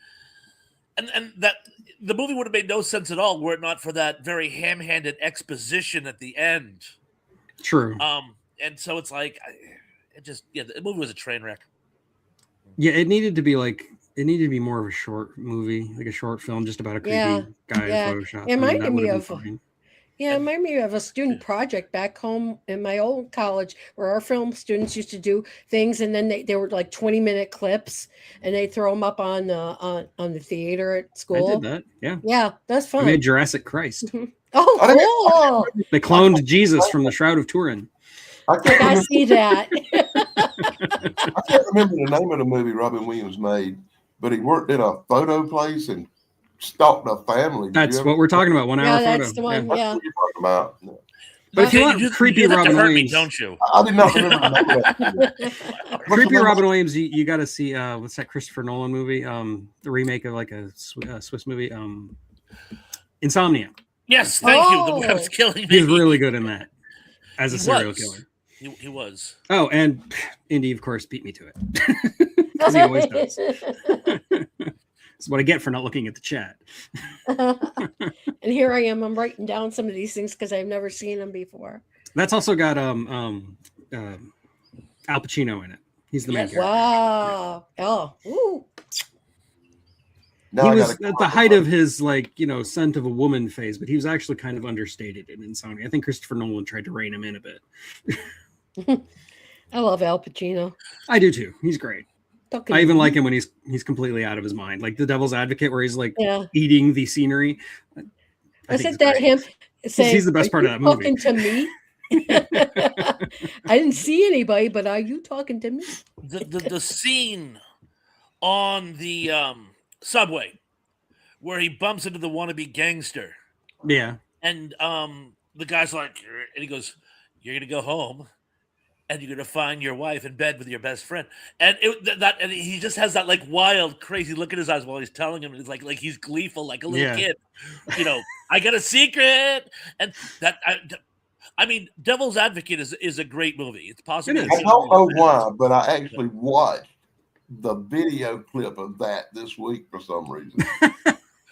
and that the movie would have made no sense at all were it not for that very ham-handed exposition at the end. True. And so it's like, the movie was a train wreck. Yeah, it needed to be more of a short movie, like a short film, just about a creepy guy in Photoshop. It reminded me of a student project back home in my old college where our film students used to do things, and then they were like 20-minute clips, and they throw them up on the theater at school. I did that. Yeah. Yeah, that's fun. I made Jurassic Christ. Oh, cool. They cloned Jesus from the Shroud of Turin. I see that. I can't remember the name of the movie Robin Williams made, but he worked in a photo place and stalked a family. That's what we're talking about. 1 Hour Photo. That's the one. That's what you're talking about. But if you want creepy Robin Williams, don't you? I did not remember the name of that. Creepy Robin Williams, you got to see. What's that Christopher Nolan movie? The remake of like a Swiss movie. Insomnia. Yes, thank you. The web's killing me. He's really good in that as a serial killer. He was. Oh, and Indy, of course, beat me to it. Because he always does. That's what I get for not looking at the chat. And here I am. I'm writing down some of these things because I've never seen them before. That's also got Al Pacino in it. He's the main character. Wow. Oh. Ooh. He was at the height of his, scent of a woman phase, but he was actually kind of understated in Insomnia. I think Christopher Nolan tried to rein him in a bit. I love Al Pacino. I do too. He's great. I even like him when he's completely out of his mind, like The Devil's Advocate, where he's eating the scenery. Isn't that him saying, he's the best part of that movie? Talking to me? I didn't see anybody, but are you talking to me? The scene on the subway where he bumps into the wannabe gangster, Yeah. and the guy's like, and he goes, "You're gonna go home, and you're gonna find your wife in bed with your best friend," and and he just has that like wild, crazy look in his eyes while he's telling him, and it's like he's gleeful, like a little Yeah. kid, I got a secret, and I mean, Devil's Advocate is a great movie. It's possibly It is. I don't know why, but I actually watched the video clip of that this week for some reason.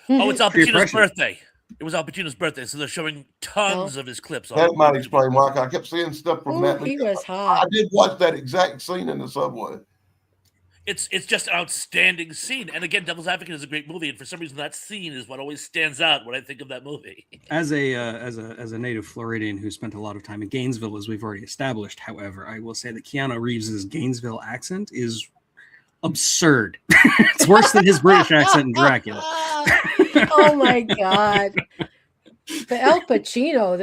Oh, it's Al Pretty Pacino's precious. birthday. It was Al Pacino's birthday, so they're showing tons of his clips on That might YouTube. explain why I kept seeing stuff from Ooh, that. he was I hot. did watch that exact scene in the subway. It's just an outstanding scene. And again, Devil's Advocate is a great movie, and for some reason that scene is what always stands out when I think of that movie. As a native Floridian who spent a lot of time in Gainesville, as we've already established, however, I will say that Keanu Reeves's Gainesville accent is absurd. It's worse than his British accent in Dracula. Oh my god. But Al Pacino,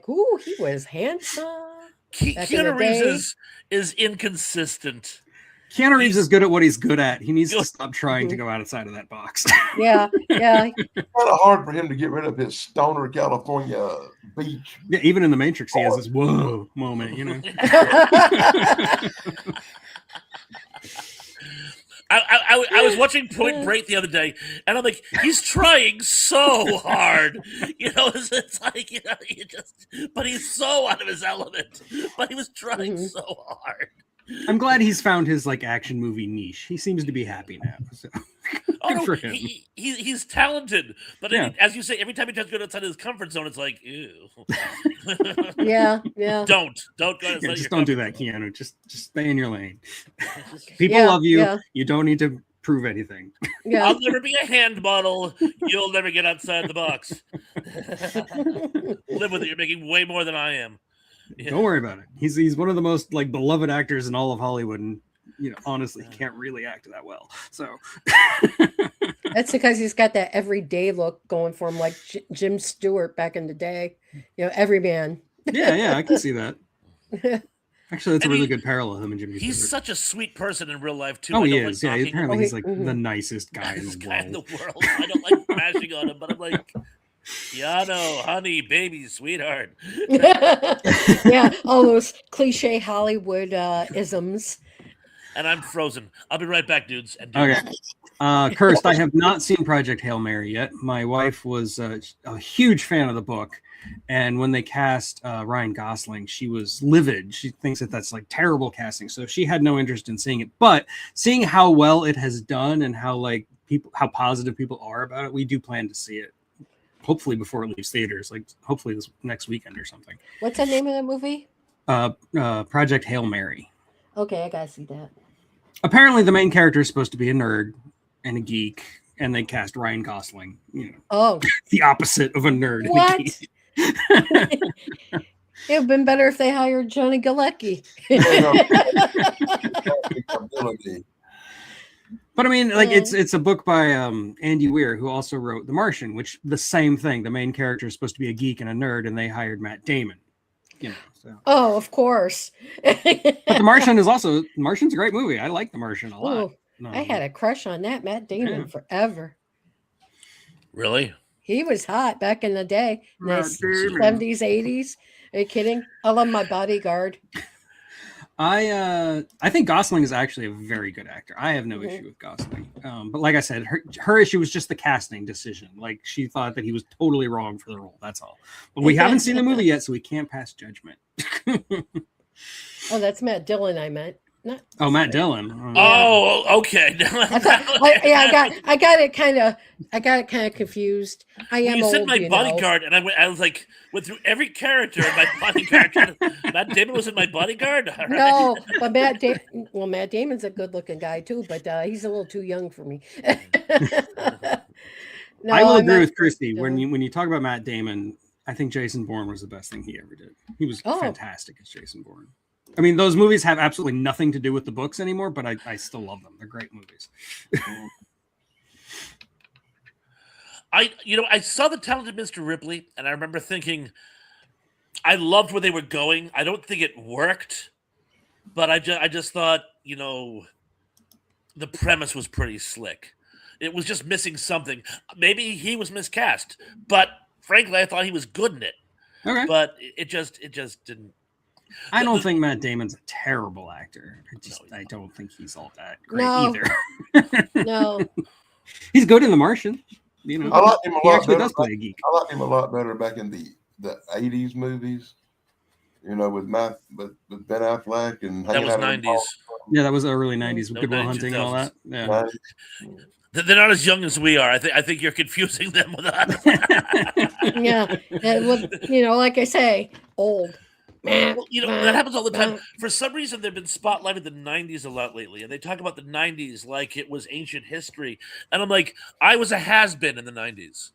ooh, he was handsome. Back in the Keanu Reeves day. is inconsistent. Keanu Reeves is good at what he's good at. He needs to stop trying to go outside of that box. Yeah. It's kind of hard for him to get rid of his stoner California beach. Yeah, even in The Matrix, he has this whoa moment, I was watching Point Break the other day, and I'm like, he's trying so hard. It's like, but he's so out of his element. But he was trying so hard. I'm glad he's found his action movie niche. He seems to be happy now. So. For him. He's talented, but as you say, every time he tries to go outside his comfort zone, it's like, ew. Yeah. Don't go outside. Just don't do that, Keanu. Just stay in your lane. People love you. Yeah. You don't need to prove anything. Yeah. I'll never be a hand model. You'll never get outside the box. Live with it. You're making way more than I am. Yeah. Don't worry about it. He's one of the most beloved actors in all of Hollywood, and honestly, he can't really act that well. So that's because he's got that everyday look going for him, like Jim Stewart back in the day. Every man. Yeah, I can see that. Actually, that's a really good parallel. Him and Jimmy. He's such a sweet person in real life too. Oh, he is. Yeah, apparently he's the nicest guy in the world. I don't like bashing on him, but I'm like, Keanu, honey, baby, sweetheart. Yeah, all those cliche Hollywood isms. And I'm frozen. I'll be right back, dudes. Okay. Cursed, I have not seen Project Hail Mary yet. My wife was a huge fan of the book. And when they cast Ryan Gosling, she was livid. She thinks that that's terrible casting. So she had no interest in seeing it. But seeing how well it has done and how how positive people are about it, we do plan to see it. Hopefully before it leaves theaters, hopefully this next weekend or something. What's the name of that movie? Project Hail Mary. Okay, I gotta see that. Apparently the main character is supposed to be a nerd and a geek, and they cast Ryan Gosling. Oh, the opposite of a nerd. What? And a geek. It would have been better if they hired Johnny Galecki. But I mean, it's a book by Andy Weir, who also wrote The Martian, which the same thing. The main character is supposed to be a geek and a nerd, and they hired Matt Damon. So. Oh, of course. But The Martian's a great movie. I like The Martian a lot. No, I had a crush on that Matt Damon forever. Really? He was hot back in the day, in the 70s, 80s. Are you kidding? I love My Bodyguard. I think Gosling is actually a very good actor. I have no issue with Gosling. But like I said, her issue was just the casting decision. She thought that he was totally wrong for the role. That's all. But we haven't seen the movie yet, so we can't pass judgment. Oh, that's Matt Dillon I meant. Matt Dillon. Oh, okay. I got it kind of confused. You said My Bodyguard, and I was like, went through every character in My Bodyguard. Matt Damon was in My Bodyguard. Right. No, but Matt Damon's a good-looking guy too, but he's a little too young for me. No, I will agree with Christy when you talk about Matt Damon. I think Jason Bourne was the best thing he ever did. He was fantastic as Jason Bourne. I mean, those movies have absolutely nothing to do with the books anymore, but I still love them. They're great movies. I saw The Talented Mr. Ripley, and I remember thinking, I loved where they were going. I don't think it worked, but I just thought, the premise was pretty slick. It was just missing something. Maybe he was miscast, but frankly, I thought he was good in it. Okay. But it just didn't. I don't think Matt Damon's a terrible actor. I don't think he's all that great either. No. He's good in The Martian. I like him a He lot actually better. does play a geek. I like him a lot better back in the 80s movies. With Ben Affleck and That was 90s. Yeah, that was early 90s with No, Good Will 90s, Hunting and all that. Yeah. 90s. They're not as young as we are. I think you're confusing them with us. Yeah. Like I say, old. Well, that happens all the time. For some reason, they've been spotlighted the 90s a lot lately, and they talk about the 90s like it was ancient history. And I'm like, I was a has-been in the 90s.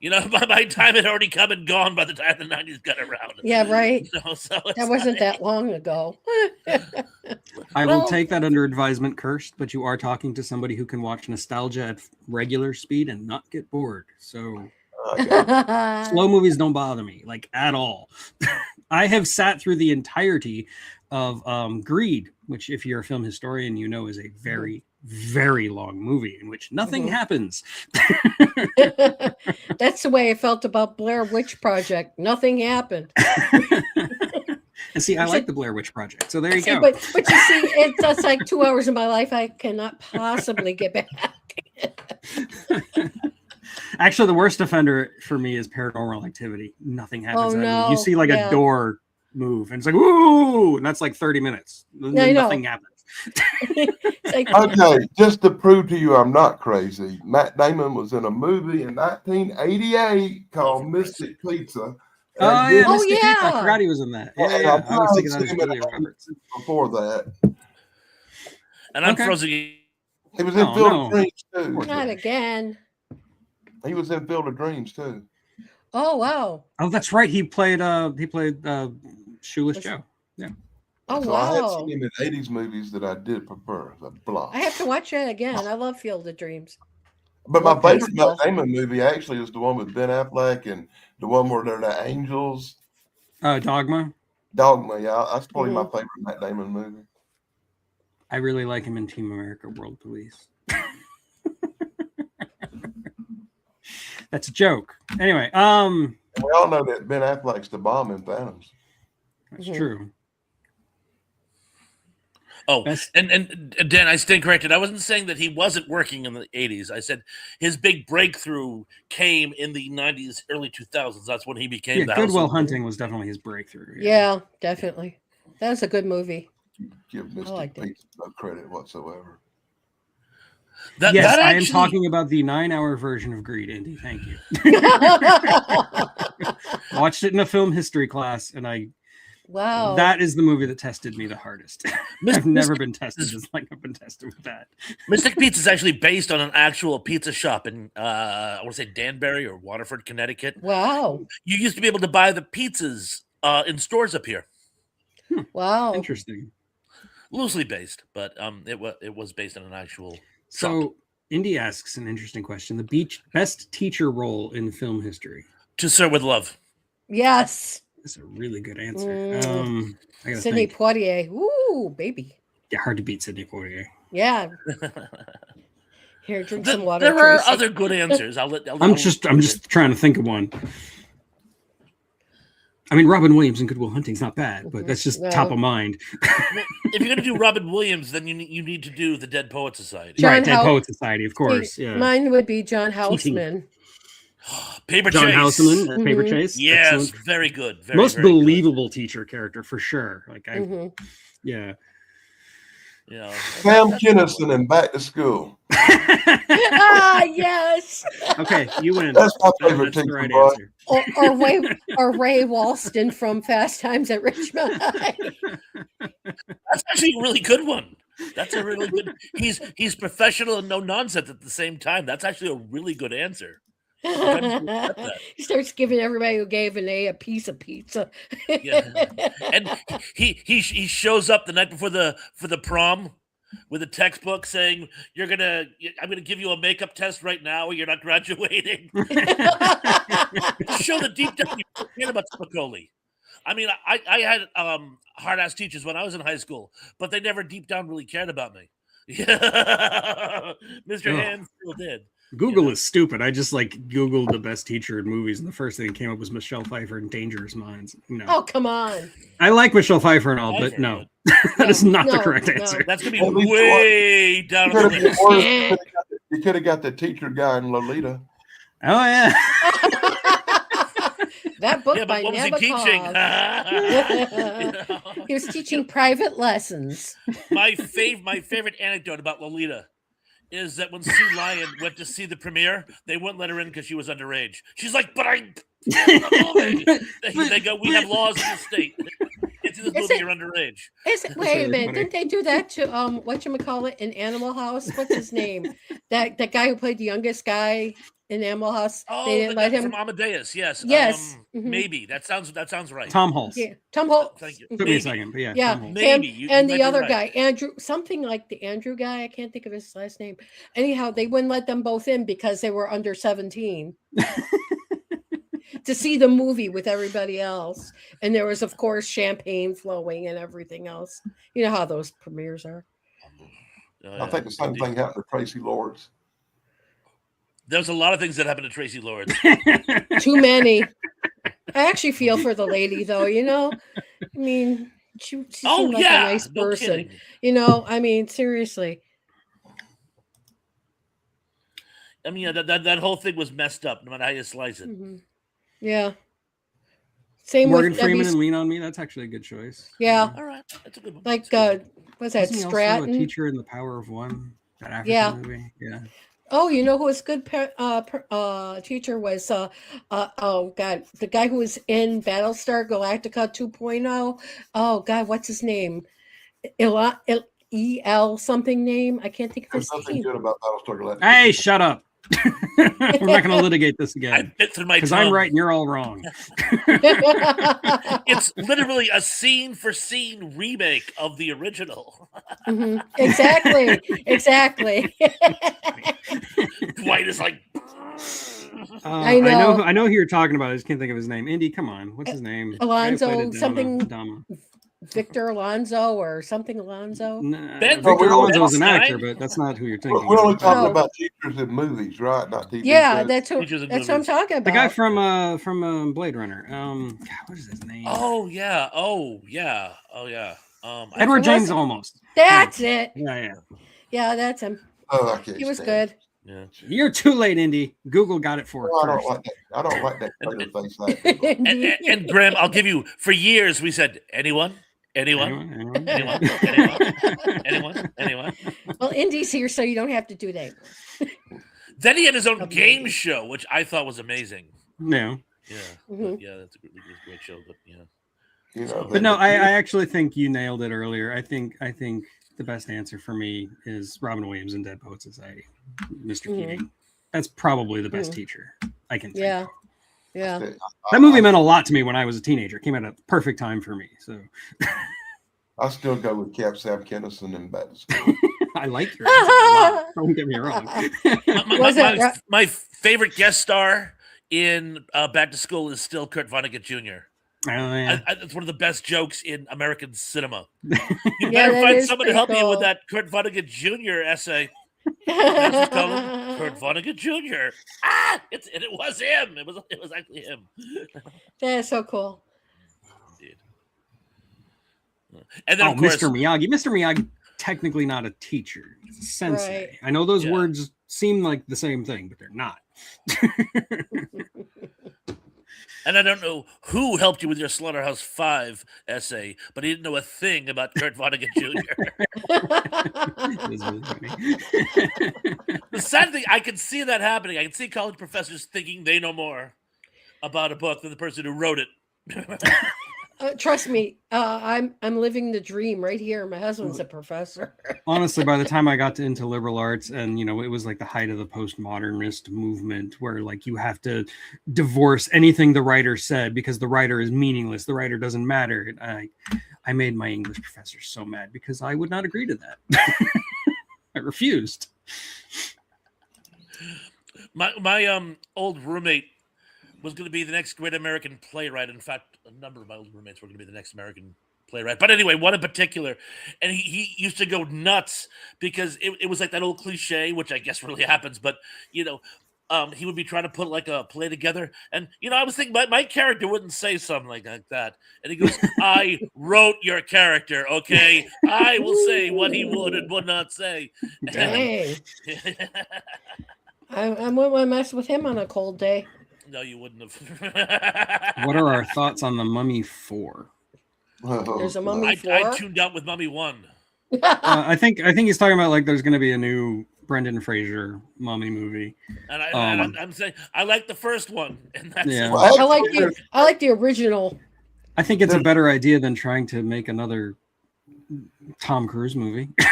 By my time had already come and gone by the time the 90s got around. Yeah, right. So that wasn't that long ago. I will take that under advisement, Cursed, but you are talking to somebody who can watch nostalgia at regular speed and not get bored. So slow movies don't bother me, like, at all. I have sat through the entirety of Greed, which, if you're a film historian, is a very, very long movie in which nothing happens. That's the way I felt about Blair Witch Project. Nothing happened. And see, I like the Blair Witch Project, so there you go. But you see, that's like 2 hours of my life I cannot possibly get back. Actually, the worst offender for me is Paranormal Activity. Nothing happens. Oh, no. You see like a door move, and it's like, ooh, and that's like 30 minutes. Nothing happens. Okay, just to prove to you I'm not crazy, Matt Damon was in a movie in 1988 called Mystic Pizza. Oh, yeah. Oh, Mystic yeah. Pizza. I forgot he was in that. Yeah. I was thinking that was Julia Roberts. Before that. And I'm frozen. He was in Field of Dreams, too. Not again. He was in Field of Dreams, too. Oh, wow. Oh, that's right. He played Shoeless Joe. Yeah. Oh, so wow. I had seen him in 80s movies that I did prefer. The Block. I have to watch that again. I love Field of Dreams. But my favorite Matt Damon movie actually is the one with Ben Affleck and the one where they're the angels. Dogma. Dogma, yeah. That's probably my favorite Matt Damon movie. I really like him in Team America World Police. That's a joke. Anyway, we all know that Ben Affleck's the bomb in Phantoms. That's true. Oh, and Dan, I stand corrected. I wasn't saying that he wasn't working in the 80s. I said his big breakthrough came in the 90s, early 2000s. That's when he became the Good Will Hunting was definitely his breakthrough. Yeah, definitely. That was a good movie. Give Mystic Pizza no credit whatsoever. I am talking about the 9-hour version of Greed, Indy. Thank you. Watched it in a film history class, and wow, that is the movie that tested me the hardest. I've never been tested just like I've been tested with that. Mystic Pizza is actually based on an actual pizza shop in I want to say Danbury or Waterford, Connecticut. Wow. You used to be able to buy the pizzas in stores up here. Wow. Interesting. Loosely based, but it was based on an actual shop. So Indy asks an interesting question. The best teacher role in film history. To Sir with Love. Yes. That's a really good answer. I gotta Sidney think. Poitier. Ooh, baby. Yeah, hard to beat Sidney Poitier. Yeah. Here, drink some water. There are Tracy. other good answers. I'm just trying to think of one. I mean, Robin Williams in Good Will Hunting is not bad, but that's just top of mind. If you're going to do Robin Williams, then you need to do the Dead Poet Society. Right, Dead Poet Society, of course. Yeah. Mine would be John Houseman. Paper John Chase. Houseman, Paper Chase. Yes, Excellent. very good. Most very believable teacher character for sure. Like yeah. Sam Kinison in Back to School. Yes. Okay, you win. That's my favorite That's teacher. the right Boy. answer. or Ray Walston from Fast Times at Richmond High. That's actually a really good one. That's a really good. He's professional and no nonsense at the same time. That's actually a really good answer. He starts giving everybody who gave an A piece of pizza. Yeah. And he shows up the night before for the prom with a textbook saying I'm gonna give you a makeup test right now or you're not graduating. Show the deep down you care about Spicoli. I mean, I had hard ass teachers when I was in high school, but they never deep down really cared about me. Yeah, Mr. Ugh. Hand still did. Google know? is stupid. I just like Googled the best teacher in movies, and the first thing that came up was Michelle Pfeiffer in Dangerous Minds. No, Oh, come on. I like Michelle Pfeiffer and all, but Pfeiffer, no, that is not the No, correct no. answer. That's gonna be At least way down You on could the have been list. worse. You could have got the teacher guy in Lolita. Oh yeah, That book Yeah, by but what was he teaching? Nabokov. He was teaching private lessons. My favorite anecdote about Lolita is that when Sue Lyon went to see the premiere, they wouldn't let her in because she was underage. She's like, "But I." They go, "We have laws in the state. It's in this movie. You're underage." Wait a minute, funny. didn't they do that to whatchamacallit in Animal House? What's his name? That guy who played the youngest guy in Animal House. Oh, They didn't let him. from Amadeus. Yes. Yes. Mhm. Maybe that sounds right. Tom Hulse. Yeah, Tom Holt. Thank you. Took me Maybe. a second, but yeah, Yeah, Tom Hulse. Maybe. him You and might the be other right. guy, Andrew, something like the Andrew guy. I can't think of his last name. Anyhow, they wouldn't let them both in because they were under 17 to see the movie with everybody else. And there was, of course, champagne flowing and everything else. You know how those premieres are. Oh, I think the same thing happened to Tracy Lords. There's a lot of things that happened to Tracy Lords. Too many. I actually feel for the lady, though. I mean, she seemed like a nice no person. kidding. I mean, seriously. I mean, that whole thing was messed up, no matter how you slice it. Mhm. Yeah. Same Morgan with Freeman Debbie's. and Lean on Me. That's actually a good choice. Yeah. All right, that's a good one. Like, That's a good one. what's that? Wasn't he also a Stratton. teacher in The Power of One? That African Yeah. movie. Yeah. Oh, you know who was good teacher was oh god, the guy who was in Battlestar Galactica 2.0. Oh god, what's his name? El something name. I can't think of There's his nothing name. good about Battlestar Galactica. Hey, shut up. We're not going to litigate this I again bit through my because tongue. I'm right and you're all wrong. It's literally a scene for scene remake of the original. Mhm. Exactly. Dwight is like, I know. I know who you're talking about. I just can't think of his name. Indy, come on. What's his name? Alonzo, The guy who played something- Dama. Victor Alonso or something Alonso. Nah, Ben- Victor Ben Alonso is an Stein? actor, but that's not who you're thinking. We're only of. talking No. about teachers in movies, right? Not TV Yeah, shows. that's what Teachers in I'm movies. talking about. The guy from Blade Runner. God, what is his name? oh yeah. Edward was James it? Olmos. That's it. Yeah. Yeah, that's him. Oh, I can't He was stand it. good. yeah. You're too late, Indy. Google got it for No, I first. don't like that. I don't like that kind of face like And Graham, I'll give you. For years, we said, anyone. Anyone? Anyone? Well, Indy's here, so you don't have to do that. Then he had his own Okay. game show, which I thought was amazing. No. Yeah, Mhm. yeah, that's a great show. But yeah, You know, But no, I actually think you nailed it earlier. I think the best answer for me is Robin Williams in Dead Poet Society, Mr. Mhm. Keating. That's probably the best Mhm. teacher I can think Yeah. of. Yeah. That movie meant a lot to me when I was a teenager. It came at a perfect time for me. So I still go with Cap Sam Kennison and back to school. I like your answer a lot. Don't get me wrong. Was it my favorite guest star in Back to School is still Kurt Vonnegut Jr. Oh, yeah. It's one of the best jokes in American cinema. You Yeah, better that find is someone to pretty help you with cool. that Kurt Vonnegut Jr. essay. That's what called Kurt Vonnegut Jr. It was him. It was actually him. That's so cool. Indeed. And then Oh, of course, Mr. Miyagi. Mr. Miyagi, technically not a teacher. It's a sensei. Right. I know those Yeah. words seem like the same thing, but they're not. and I don't know who helped you with your Slaughterhouse 5 essay, but he didn't know a thing about Kurt Vonnegut Jr. It is really funny. The sad thing, I can see that happening. I can see college professors thinking they know more about a book than the person who wrote it. Trust me, I'm living the dream right here. My husband's a professor. Honestly, by the time I got into liberal arts, and it was like the height of the postmodernist movement, where like you have to divorce anything the writer said because the writer is meaningless. The writer doesn't matter. I made my English professor so mad because I would not agree to that. I refused. My old roommate was going to be the next great American playwright. In fact, a number of my old roommates were going to be the next American playwright. But anyway, one in particular, and he used to go nuts because it was like that old cliche, which I guess really happens. But you know, he would be trying to put like a play together, and I was thinking my character wouldn't say something like that, and he goes, "I wrote your character, okay? I will say what he would and would not say." Dang. I wouldn't want to mess with him on a cold day. No, you wouldn't have. What are our thoughts on the Mummy 4? There's a Mummy 4. I tuned out with Mummy 1. I think he's talking about like there's going to be a new Brendan Fraser Mummy movie. And I'm saying I like the first one, and that's Yeah. it. I like the original. I think it's a better idea than trying to make another Tom Cruise movie. You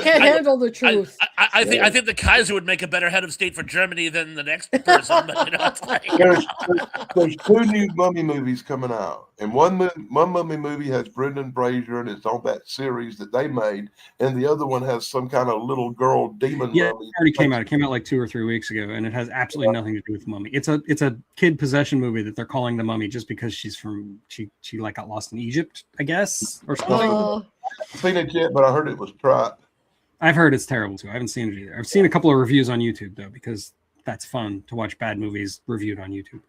can't handle the truth. I think the Kaiser would make a better head of state for Germany than the next person. But, it's like... there's 2 new Mummy movies coming out, and one Mummy movie has Brendan Fraser, and it's on that series that they made, and the other one has some kind of little girl demon Yeah, mummy. it already came out. It came out like 2 or 3 weeks ago, and it has absolutely nothing to do with Mummy. It's a kid possession movie that they're calling the Mummy just because she like got lost in Egypt, I guess, or something. I haven't seen it yet, but I heard it was trite. I've heard it's terrible too. I haven't seen it either. I've seen a couple of reviews on YouTube though, because that's fun to watch bad movies reviewed on YouTube.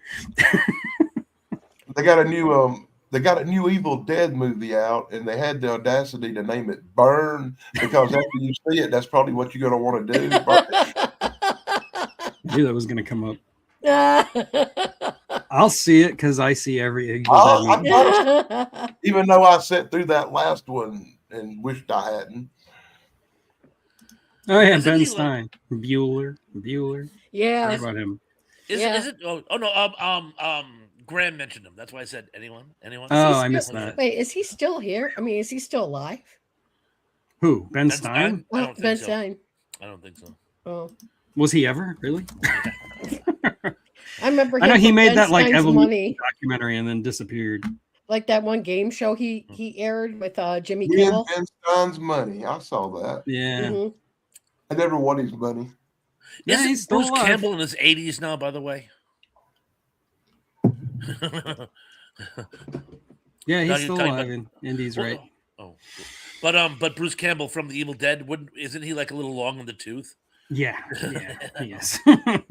They got a new Evil Dead movie out, and they had the audacity to name it Burn, because after you see it, that's probably what you're going to want to do. I knew that was going to come up. I'll see it because I see every Evil Dead movie. Even though I sat through that last one and wished I hadn't. Oh yeah, Isn't Ben he Stein, Bueller. Yeah. Heard about him. Is it? Oh no. Graham mentioned him. That's why I said anyone. Oh, I missed that. Wait, is he still here? I mean, is he still alive? Who? Ben Stein? I don't think Ben so. Stein. I don't think so. Oh, Was he ever really? I remember. I know he made Ben that like Stein's evolution Money, documentary and then disappeared. like that one game show he aired with Jimmy Me and Kimmel. Ben Stein's Money. I saw that. Yeah. Mhm. I never won his money. Yeah, Isn't he's still Bruce alive. Campbell in his 80s now? By the way. Yeah, No, he's still you're talking alive. And Indy's right. Oh, but Bruce Campbell from The Evil Dead isn't he like a little long in the tooth? Yeah, he is.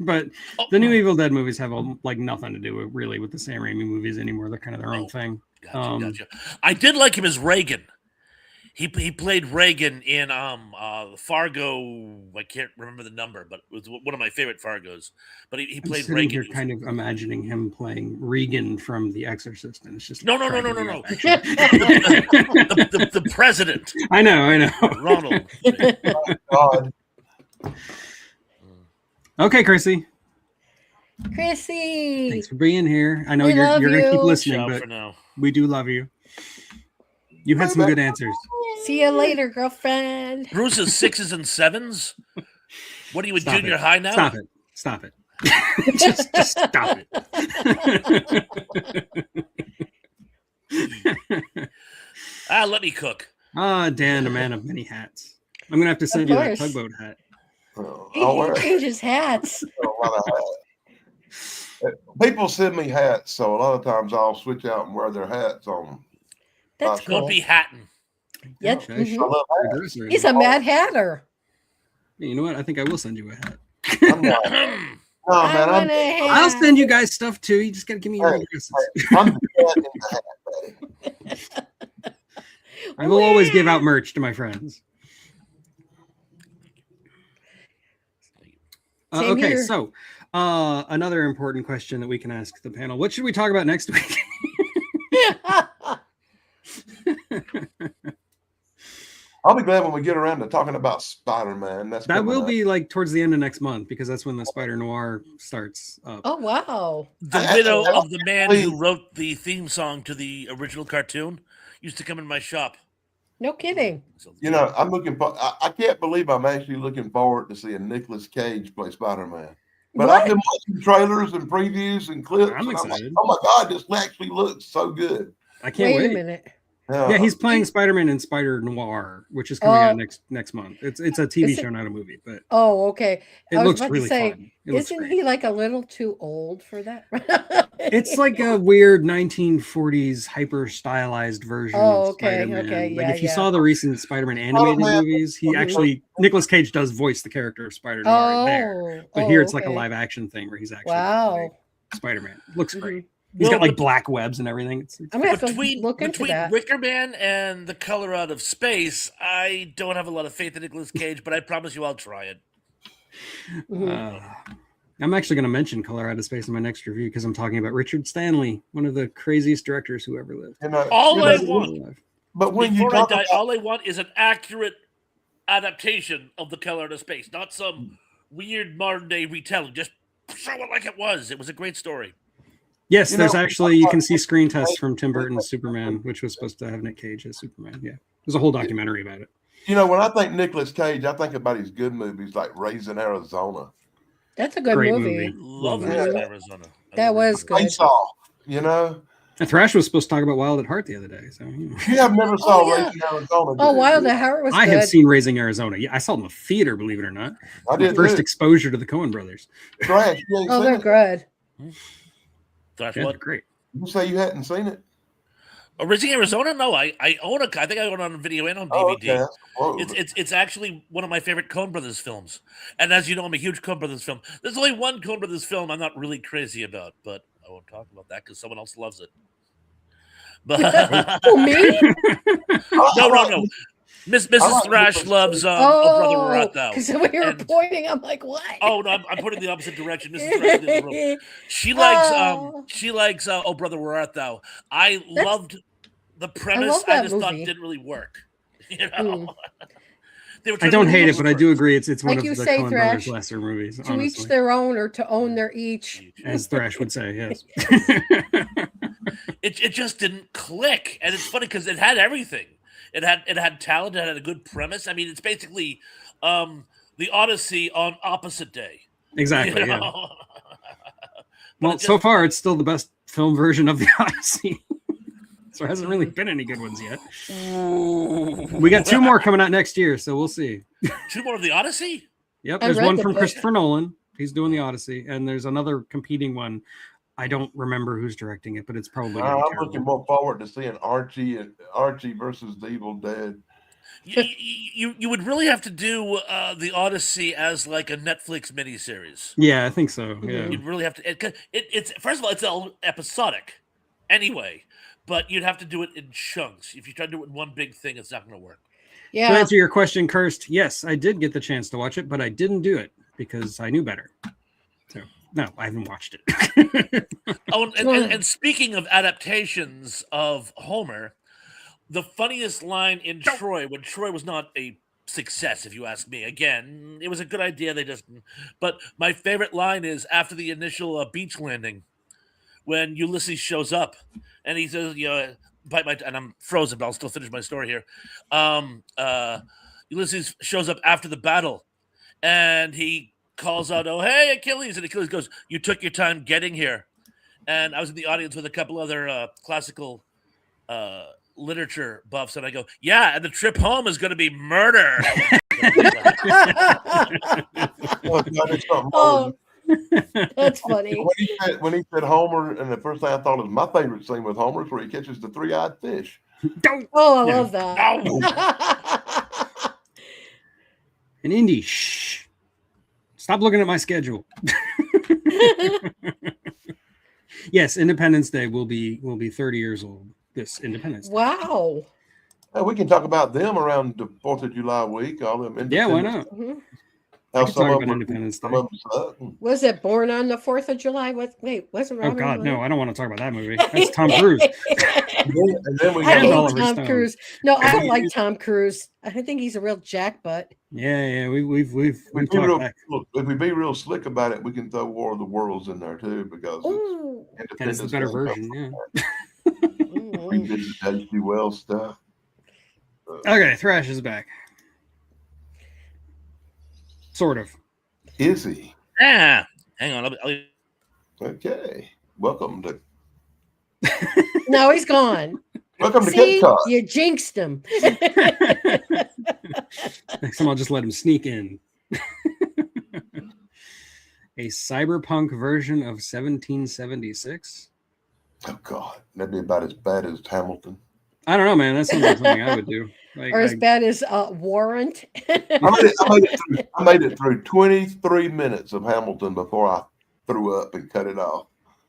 But the new Evil Dead movies have like nothing to do with the Sam Raimi movies anymore. They're kind of their own thing. Gotcha. I did like him as Reagan. He played Reagan in Fargo. I can't remember the number, but it was one of my favorite Fargos. But he played sitting Reagan. here kind of imagining him playing Regan from The Exorcist, and it's just No. The president. I know. Ronald. God. Okay, Chrissy. Chrissy. Thanks for being here. I know We you're love going to keep you. listening, Ciao but for now. we do love you. You had some good answers. See you later, girlfriend. Bruce's 6s and 7s. What are you in Stop junior it. high now? Stop it. just stop it. Let me cook. Dan, a man of many hats. I'm gonna have to send you that course. tugboat hat. I'll wear He changes hats. a lot of hats. People send me hats, so a lot of times I'll switch out and wear their hats on. That's Don't Don't cool. be hatting. Yep. Okay. Mhm. I love hats. Aggressive. He's a Mad Hatter. You know what? I think I will send you a hat. I'm not, no, man, I want a hat. I'll send you guys stuff too. You just gotta give me your Hey, addresses. I'm the cat in the hat, buddy. I will always give out merch to my friends. Same Okay, here. so another important question that we can ask the panel. What should we talk about next week? I'll be glad when we get around to talking about Spider-Man. That will be like towards the end of next month because that's when the Spider Noir starts up. Oh wow. The widow of the man who wrote the theme song to the original cartoon used to come in my shop. No kidding. So, You know, I'm looking for. I can't believe I'm actually looking forward to seeing Nicolas Cage play Spider-Man. But What? I've been watching trailers and previews and clips. I'm and like, excited. oh my God, this actually looks so good. I can't Wait wait. a minute. Yeah, he's playing Spider-Man in Spider Noir, which is coming out next month. It's a TV show, not a movie, but okay. it looks really fun. Isn't he like a little too old for that? It's like a weird 1940s hyper stylized version of Spider-Man. Okay, like if you saw the recent Spider-Man animated movies, Nicolas Cage does voice the character of Spider Noir there. But here it's like a live action thing where he's actually Spider-Man. Looks great. He's got like black webs and everything. I'm gonna have to look into that. Wicker Man and The Color Out of Space, I don't have a lot of faith in Nicolas Cage, but I promise you I'll try it. I'm actually going to mention Color Out of Space in my next review because I'm talking about Richard Stanley, one of the craziest directors who ever lived. All I want, but when before I die, all I want is an accurate adaptation of The Color Out of Space, not some weird modern day retelling. Just show it like it was. It was a great story. Yes, there's actually, you can see screen tests from Tim Burton's Superman, which was supposed to have Nick Cage as Superman. Yeah, there's a whole documentary about it. When I think Nicolas Cage, I think about his good movies like Raising Arizona. That's a good movie. Love Raising Arizona. That was good. And Thrash was supposed to talk about Wild at Heart the other day. So I've never saw Raising Arizona. Oh, Wild at Heart was good. I have seen Raising Arizona. Yeah, I saw it in the theater, believe it or not. My first exposure to the Coen brothers. Thrash, they're good. Thrash, what? Great. You say you hadn't seen it? Raising Arizona? No, I own it. I think I own it on video and on DVD. It's actually one of my favorite Coen Brothers films. And as you know, I'm a huge Coen Brothers film. There's only one Coen Brothers film I'm not really crazy about, but I won't talk about that because someone else loves it. But me? No. Mrs. Thrash loves Oh Brother Where Art Thou. Because when you were pointing, I'm like, what? Oh no, I'm pointing the opposite direction. Mrs. Thrash is in the room. She likes Oh Brother Where Art Thou. I loved the premise. I just thought it didn't really work. I don't hate it, but I do agree it's one of the Coen Brothers' lesser movies. To each their own, or to own their each, as Thrash would say. Yes. It just didn't click, and it's funny because it had everything. It had talent. It had a good premise. I mean, it's basically the Odyssey on opposite day. Exactly. Yeah. Well, so far it's still the best film version of the Odyssey. So there hasn't really been any good ones yet. We got 2 more coming out next year, so we'll see. 2 more of the Odyssey? Yep, there's one from Christopher Nolan. He's doing the Odyssey, and there's another competing one. I don't remember who's directing it, but it's probably. I'm looking more forward to seeing Archie versus the Evil Dead. You would really have to do the Odyssey as like a Netflix miniseries. Yeah, I think so. Yeah, you'd really have to. It's first of all, it's all episodic, anyway. But you'd have to do it in chunks. If you try to do it in one big thing, it's not going to work. Yeah. To answer your question, Cursed, yes, I did get the chance to watch it, but I didn't do it because I knew better. So no, I haven't watched it. And speaking of adaptations of Homer, the funniest line in Troy, when Troy was not a success, if you ask me. Again, it was a good idea. But my favorite line is after the initial beach landing, when Ulysses shows up and he says, and I'm frozen, but I'll still finish my story here. Ulysses shows up after the battle and he calls out, "Oh, hey, Achilles." And Achilles goes, "You took your time getting here." And I was in the audience with a couple other classical literature buffs, and I go, "Yeah, and the trip home is going to be murder." That's funny. When he said Homer, and the first thing I thought was my favorite scene with Homer is where he catches the 3-eyed fish. Oh, I love that. And Indy, shh. Stop looking at my schedule. Yes, Independence Day will be 30 years old this Independence Day. Wow. We can talk about them around the 4th of July week. All them. Yeah, why not? Mm-hmm. Talk about Independence Day. Was it Born on the 4th of July? Wasn't Robin? Oh God, no! I don't want to talk about that movie. That's Tom Cruise. and then we I hate Tom Cruise. No, I don't like Tom Cruise. I think he's a real jackbutt. Yeah. We've talked. Look, if we be real slick about it, we can throw War of the Worlds in there too because it's the better version. Yeah. We did the H.G. Wells stuff. Okay, Thrash is back. Sort of. Is he? Yeah. Hang on. Okay. Welcome to. No, he's gone. Welcome to See, Cape Cod. you jinxed him. Next time I'll just let him sneak in. A cyberpunk version of 1776. Oh God, that'd be about as bad as Hamilton. I don't know, man. That sounds like something I would do. Like, Or as bad as Warrant. I made it through 23 minutes of Hamilton before I threw up and cut it off.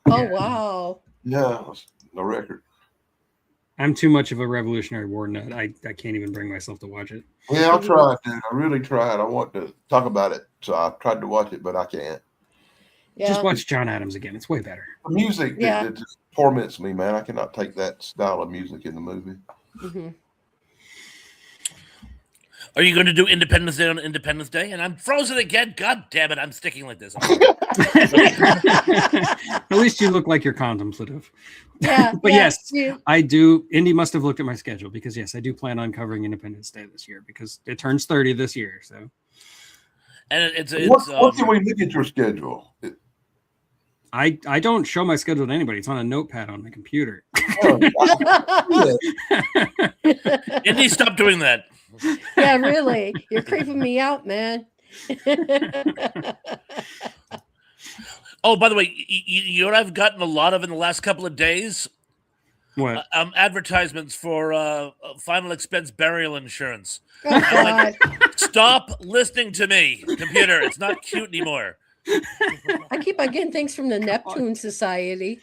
Oh, wow. Yeah, it was a record. I'm too much of a Revolutionary War nut. I can't even bring myself to watch it. Yeah, I tried, dude. I really tried. I want to talk about it, so I tried to watch it, but I can't. Yeah. Just watch John Adams again. It's way better. The music, Yeah. it just torments me, man. I cannot take that style of music in the movie. Mhm. Are you going to do Independence Day on Independence Day? And I'm frozen again. God damn it! I'm sticking like this. At least you look like you're contemplative. Yeah. But yeah, yes, you- I do. Indy must have looked at my schedule because yes, I do plan on covering Independence Day this year because it turns 30 this year. So And it's What can we look at your schedule? I don't show my schedule to anybody. It's on a notepad on my computer. Indy, stop doing that. yeah, really. You're creeping me out, man. Oh, by the way, you know what I've gotten a lot of in the last couple of days? What? Advertisements for final expense burial insurance. Oh, God. Stop listening to me, computer. It's not cute anymore. I keep on getting things from the Neptune Society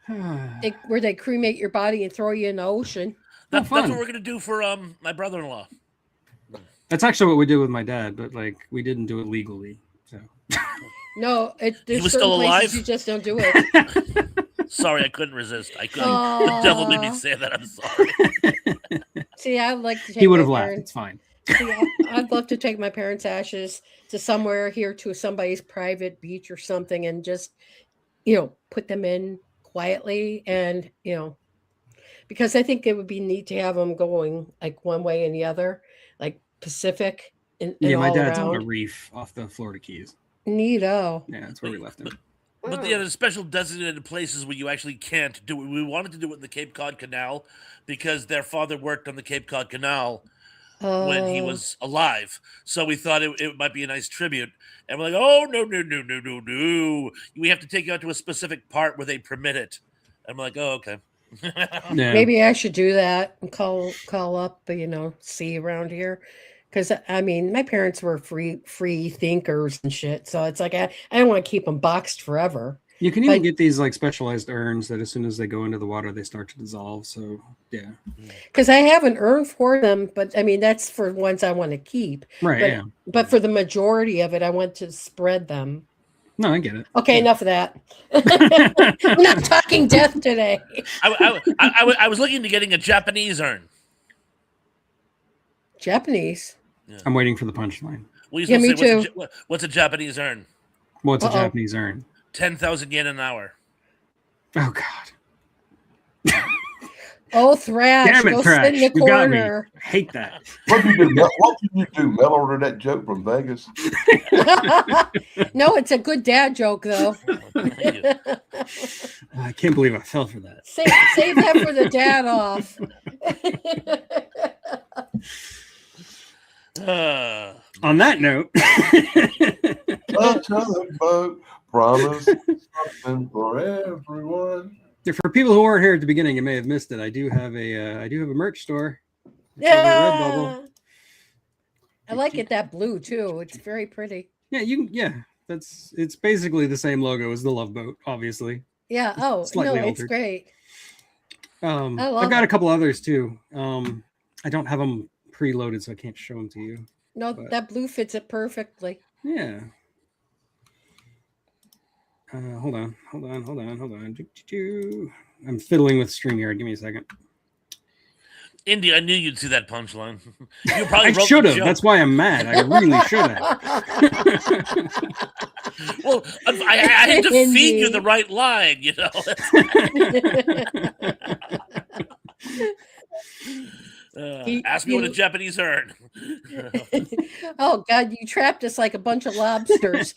where they cremate your body and throw you in the ocean. That's fun. what we're gonna do for my brother-in-law. That's actually what we did with my dad, but like we didn't do it legally. So No, there's was certain still places alive? you just don't do it. Sorry, I couldn't resist. I couldn't. Aw. The devil made me say that. I'm sorry. See, I'd like to take he would my have laughed. parents. It's fine. See, I'd love to take my parents' ashes to somewhere here to somebody's private beach or something and just, put them in quietly and, because I think it would be neat to have them going like one way and the other, like Pacific and Yeah, my all dad's on a around. reef off the Florida Keys. Neato. Yeah, that's where we left him. But there's special designated places where you actually can't do it. We wanted to do it in the Cape Cod Canal because their father worked on the Cape Cod Canal when he was alive. So we thought it might be a nice tribute. And we're like, oh, no. We have to take you out to a specific part where they permit it. I'm like, oh, okay. Yeah. Maybe I should do that and call up, see around here. Because I mean, my parents were free thinkers and shit. So it's like I don't want to keep them boxed forever. You can even But- get these like specialized urns that as soon as they go into the water, they start to dissolve. So yeah, Because I have an urn for them, but I mean that's for ones I want to keep. right. But, Yeah, but for the majority of it, I want to spread them. no, I get it. Okay, enough of that. We're not talking death today. I was looking to getting a Japanese urn. Japanese. I'm waiting for the punchline. Well, you Yeah, me say, too. what's a Japanese urn? What's a Uh-oh. Japanese urn? 10,000 yen an hour. Oh God! Oh, Thrash. Damn it, Go Thrash! sit in the You got me. corner. I hate that. What did you do? Mail order that joke from Vegas? No, it's a good dad joke, though. Thank you. I can't believe I fell for that. Save that for the dad off. On that note, A tugboat promise something for everyone. for people who weren't here at the beginning, you may have missed it. I do have a merch store. It's over at Yeah. Redbubble. I like it that blue too. It's very pretty. Yeah, it's basically the same logo as the Love Boat, obviously. Yeah. Oh, Slightly no, it's altered. great. I've love got it. a couple others too. I don't have them preloaded, so I can't show them to you. No, But- that blue fits it perfectly. Yeah. Hold on. Do. I'm fiddling with StreamYard. Give me a second. Indy, I knew you'd see that punchline. You probably I wrote the should have. joke. That's why I'm mad. I really should have. Well, I had to feed you Indy. the right line, Ask me what a Japanese urn. Oh God, you trapped us like a bunch of lobsters.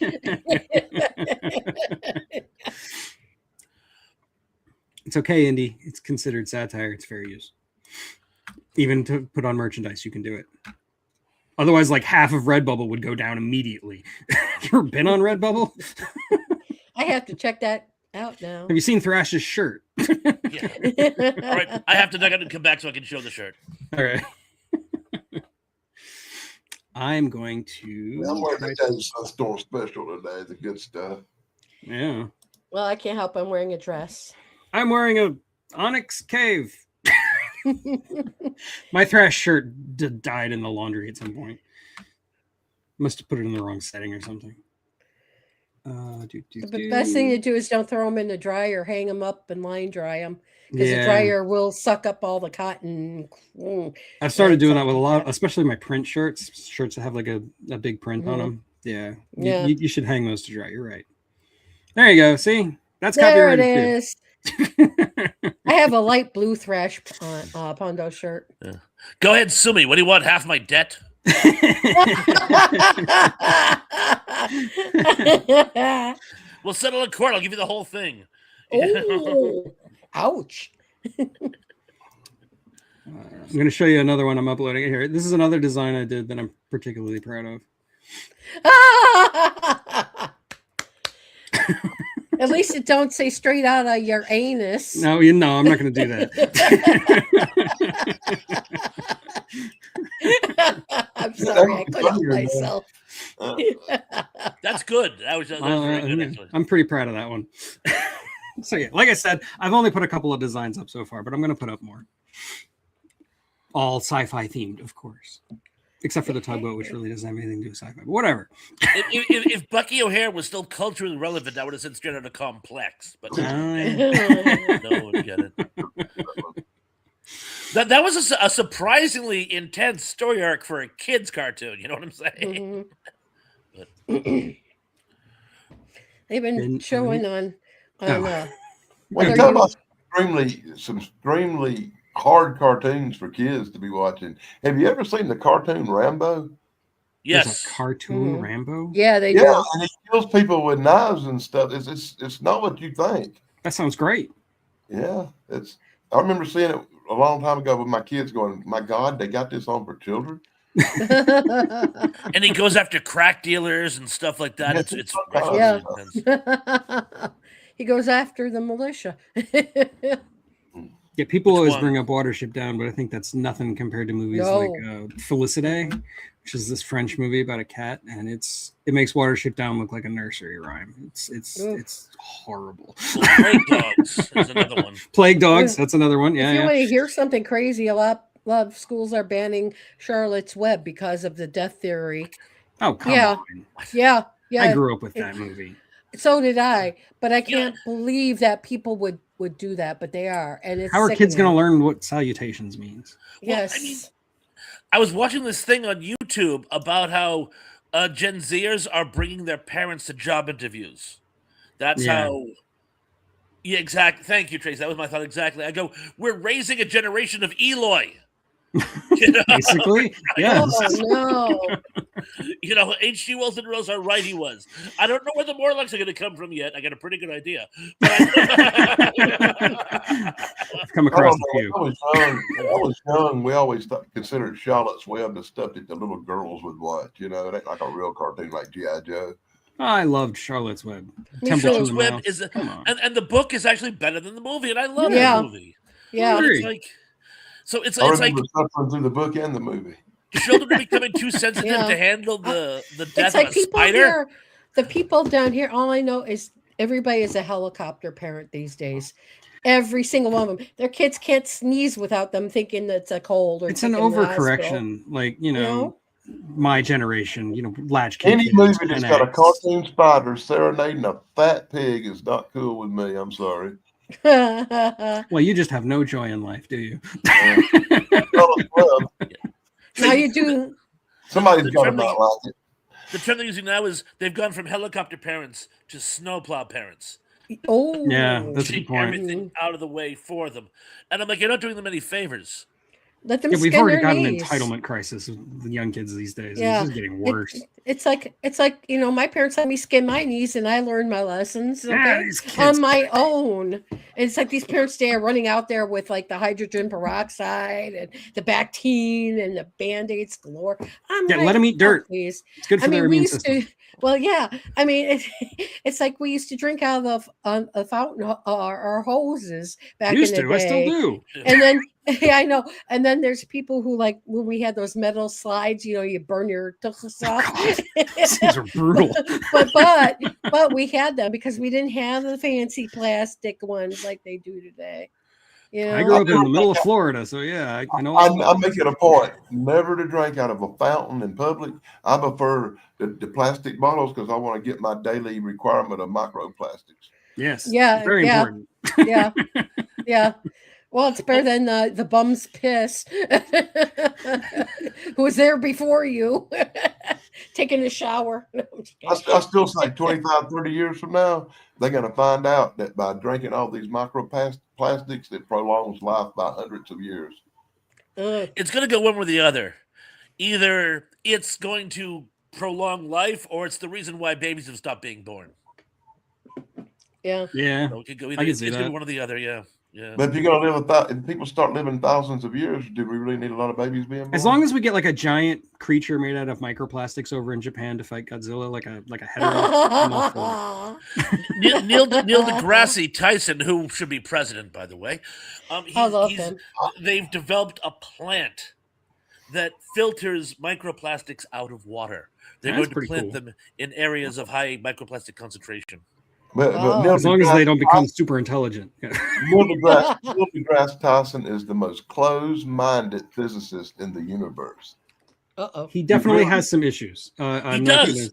It's okay, Indy. It's considered satire. It's fair use. Even to put on merchandise, you can do it. Otherwise, like half of Redbubble would go down immediately. You ever been on Redbubble? I have to check that out now. Have you seen Thrash's shirt? Yeah. All right, I have to duck out and come back so I can show the shirt. All right. I'm going to. I'm wearing the James Sunstorm special today. The good stuff. Yeah. Well, I can't help. I'm wearing a dress. I'm wearing a Onyx Cave. My Thrash shirt died in the laundry at some point. Must have put it in the wrong setting or something. The best thing to do is don't throw them in the dryer. Hang them up and line dry them because the dryer will suck up all the cotton. I've started doing that with a lot, especially my print shirts that have like a big print on them. Yeah. You should hang those to dry. You're right. There you go. See, that's there copyrighted. It is. I have a light blue Thrash Pondo shirt. Yeah. Go ahead, sue me. What do you want? Half my debt? We'll settle in court. I'll give you the whole thing. Oh, ouch. I'm going to show you another one I'm uploading here. This is another design I did that I'm particularly proud of. At least it don't say straight out of your anus. No, I'm not going to do that. I'm sorry, I couldn't help myself. That's good. That was very good, actually. I'm pretty proud of that one. So yeah, like I said, I've only put a couple of designs up so far, but I'm going to put up more. All sci-fi themed, of course. Except for the tugboat, which really doesn't have anything to do with sci-fi. But whatever. If Bucky O'Hare was still culturally relevant, I would have said straight out of Complex. But no one get it. That was a surprisingly intense story arc for a kid's cartoon. You know what I'm saying? Mm-hmm. They've been showing on. Well, you talk about some extremely hard cartoons for kids to be watching. Have you ever seen the cartoon Rambo? Yes. There's a cartoon Rambo? Yeah, they Yeah, do. and he kills people with knives and stuff. It's not what you think. That sounds great. Yeah, I remember seeing it a long time ago with my kids going, my God, they got this on for children. And he goes after crack dealers and stuff like that. It's yeah. He goes after the militia. Yeah, people always bring up Watership Down, but I think that's nothing compared to movies like Félicité, which is this French movie about a cat, and it makes Watership Down look like a nursery rhyme. It's horrible. Plague Dogs is another one. Plague Dogs, that's another one. Yeah. If you want to hear something crazy, a lot of schools are banning Charlotte's Web because of the death theory. Oh, come on. Yeah. I grew up with that movie. So did I, but I can't believe that people would do that, but they are. And it's how are kids going to learn what salutations means? Yes. Well, I was watching this thing on YouTube about how Gen Zers are bringing their parents to job interviews. That's how. Yeah, exactly. Thank you, Trace. That was my thought exactly. I go, we're raising a generation of Eloy. Basically, yes. Oh, no. H.G. Wells and Rose are right. He was. I don't know where the Morlocks are going to come from yet. I got a pretty good idea. I've come across a few. I was young. We always considered Charlotte's Web the stuff that the little girls would watch. It ain't like a real cartoon like G.I. Joe. I loved Charlotte's Web. Charlotte's Web is, and the book is actually better than the movie, and I love that movie. Yeah, it's like it's like suffering through the book and the movie. Children are becoming too sensitive to handle the death of a spider. The people down here, all I know is everybody is a helicopter parent these days. Every single one of them. Their kids can't sneeze without them thinking that it's a cold. Or it's an overcorrection. Like, my generation, latchkey. Any movie that's got a cartoon spider serenading a fat pig is not cool with me. I'm sorry. Well, you just have no joy in life, do you? Now you do. Somebody's got to not like it. The term they're using now is they've gone from helicopter parents to snowplow parents. Yeah, that's a good point. Everything out of the way for them, and I'm like, you're not doing them any favors. Let them Yeah, we've skin already their got an knees. entitlement crisis. With the young skin kids their these knees. days. Yeah, It's just getting worse. it's like my parents let me skin my knees, and I learned my lessons. Okay, These kids. on my own. And it's like these parents today are running out there with like the hydrogen peroxide and the Bactine and the Band-Aids galore. I'm Yeah, like, let them eat dirt. Please. It's good for their we immune used system. to. Well, yeah. I mean, it's like we used to drink out of a fountain, our hoses back in the day. I still do. And then yeah, I know. And then there's people who like when we had those metal slides, you burn your tuchus off. These things are brutal. but we had them because we didn't have the fancy plastic ones like they do today. I grew up in the middle of Florida, so yeah, I know. I'm making a point never to drink out of a fountain in public. I prefer the plastic bottles because I want to get my daily requirement of microplastics. Yes. Yeah. Very important. Yeah. Yeah. Well, it's better than the bum's piss who was there before you taking a shower. No, I still say 25, 30 years from now, they're going to find out that by drinking all these microplastics, it prolongs life by hundreds of years. It's going to go one or the other. Either it's going to prolong life, or it's the reason why babies have stopped being born. Yeah. Yeah. So it could go either. I can see it's that. going to be one or the other. Yeah. Yeah. But if you're going to live if people start living thousands of years, do we really need a lot of babies being born? As long as we get like a giant creature made out of microplastics over in Japan to fight Godzilla, like a Hedorah, I'm all for it. Neil deGrasse Tyson, who should be president, by the way, I love him. They've developed a plant that filters microplastics out of water. They're That's going to pretty plant cool. them in areas of high microplastic concentration. But As long as they don't become super intelligent. Yeah. Neil deGrasse Tyson is the most closed-minded physicist in the universe. He definitely has some issues. He does.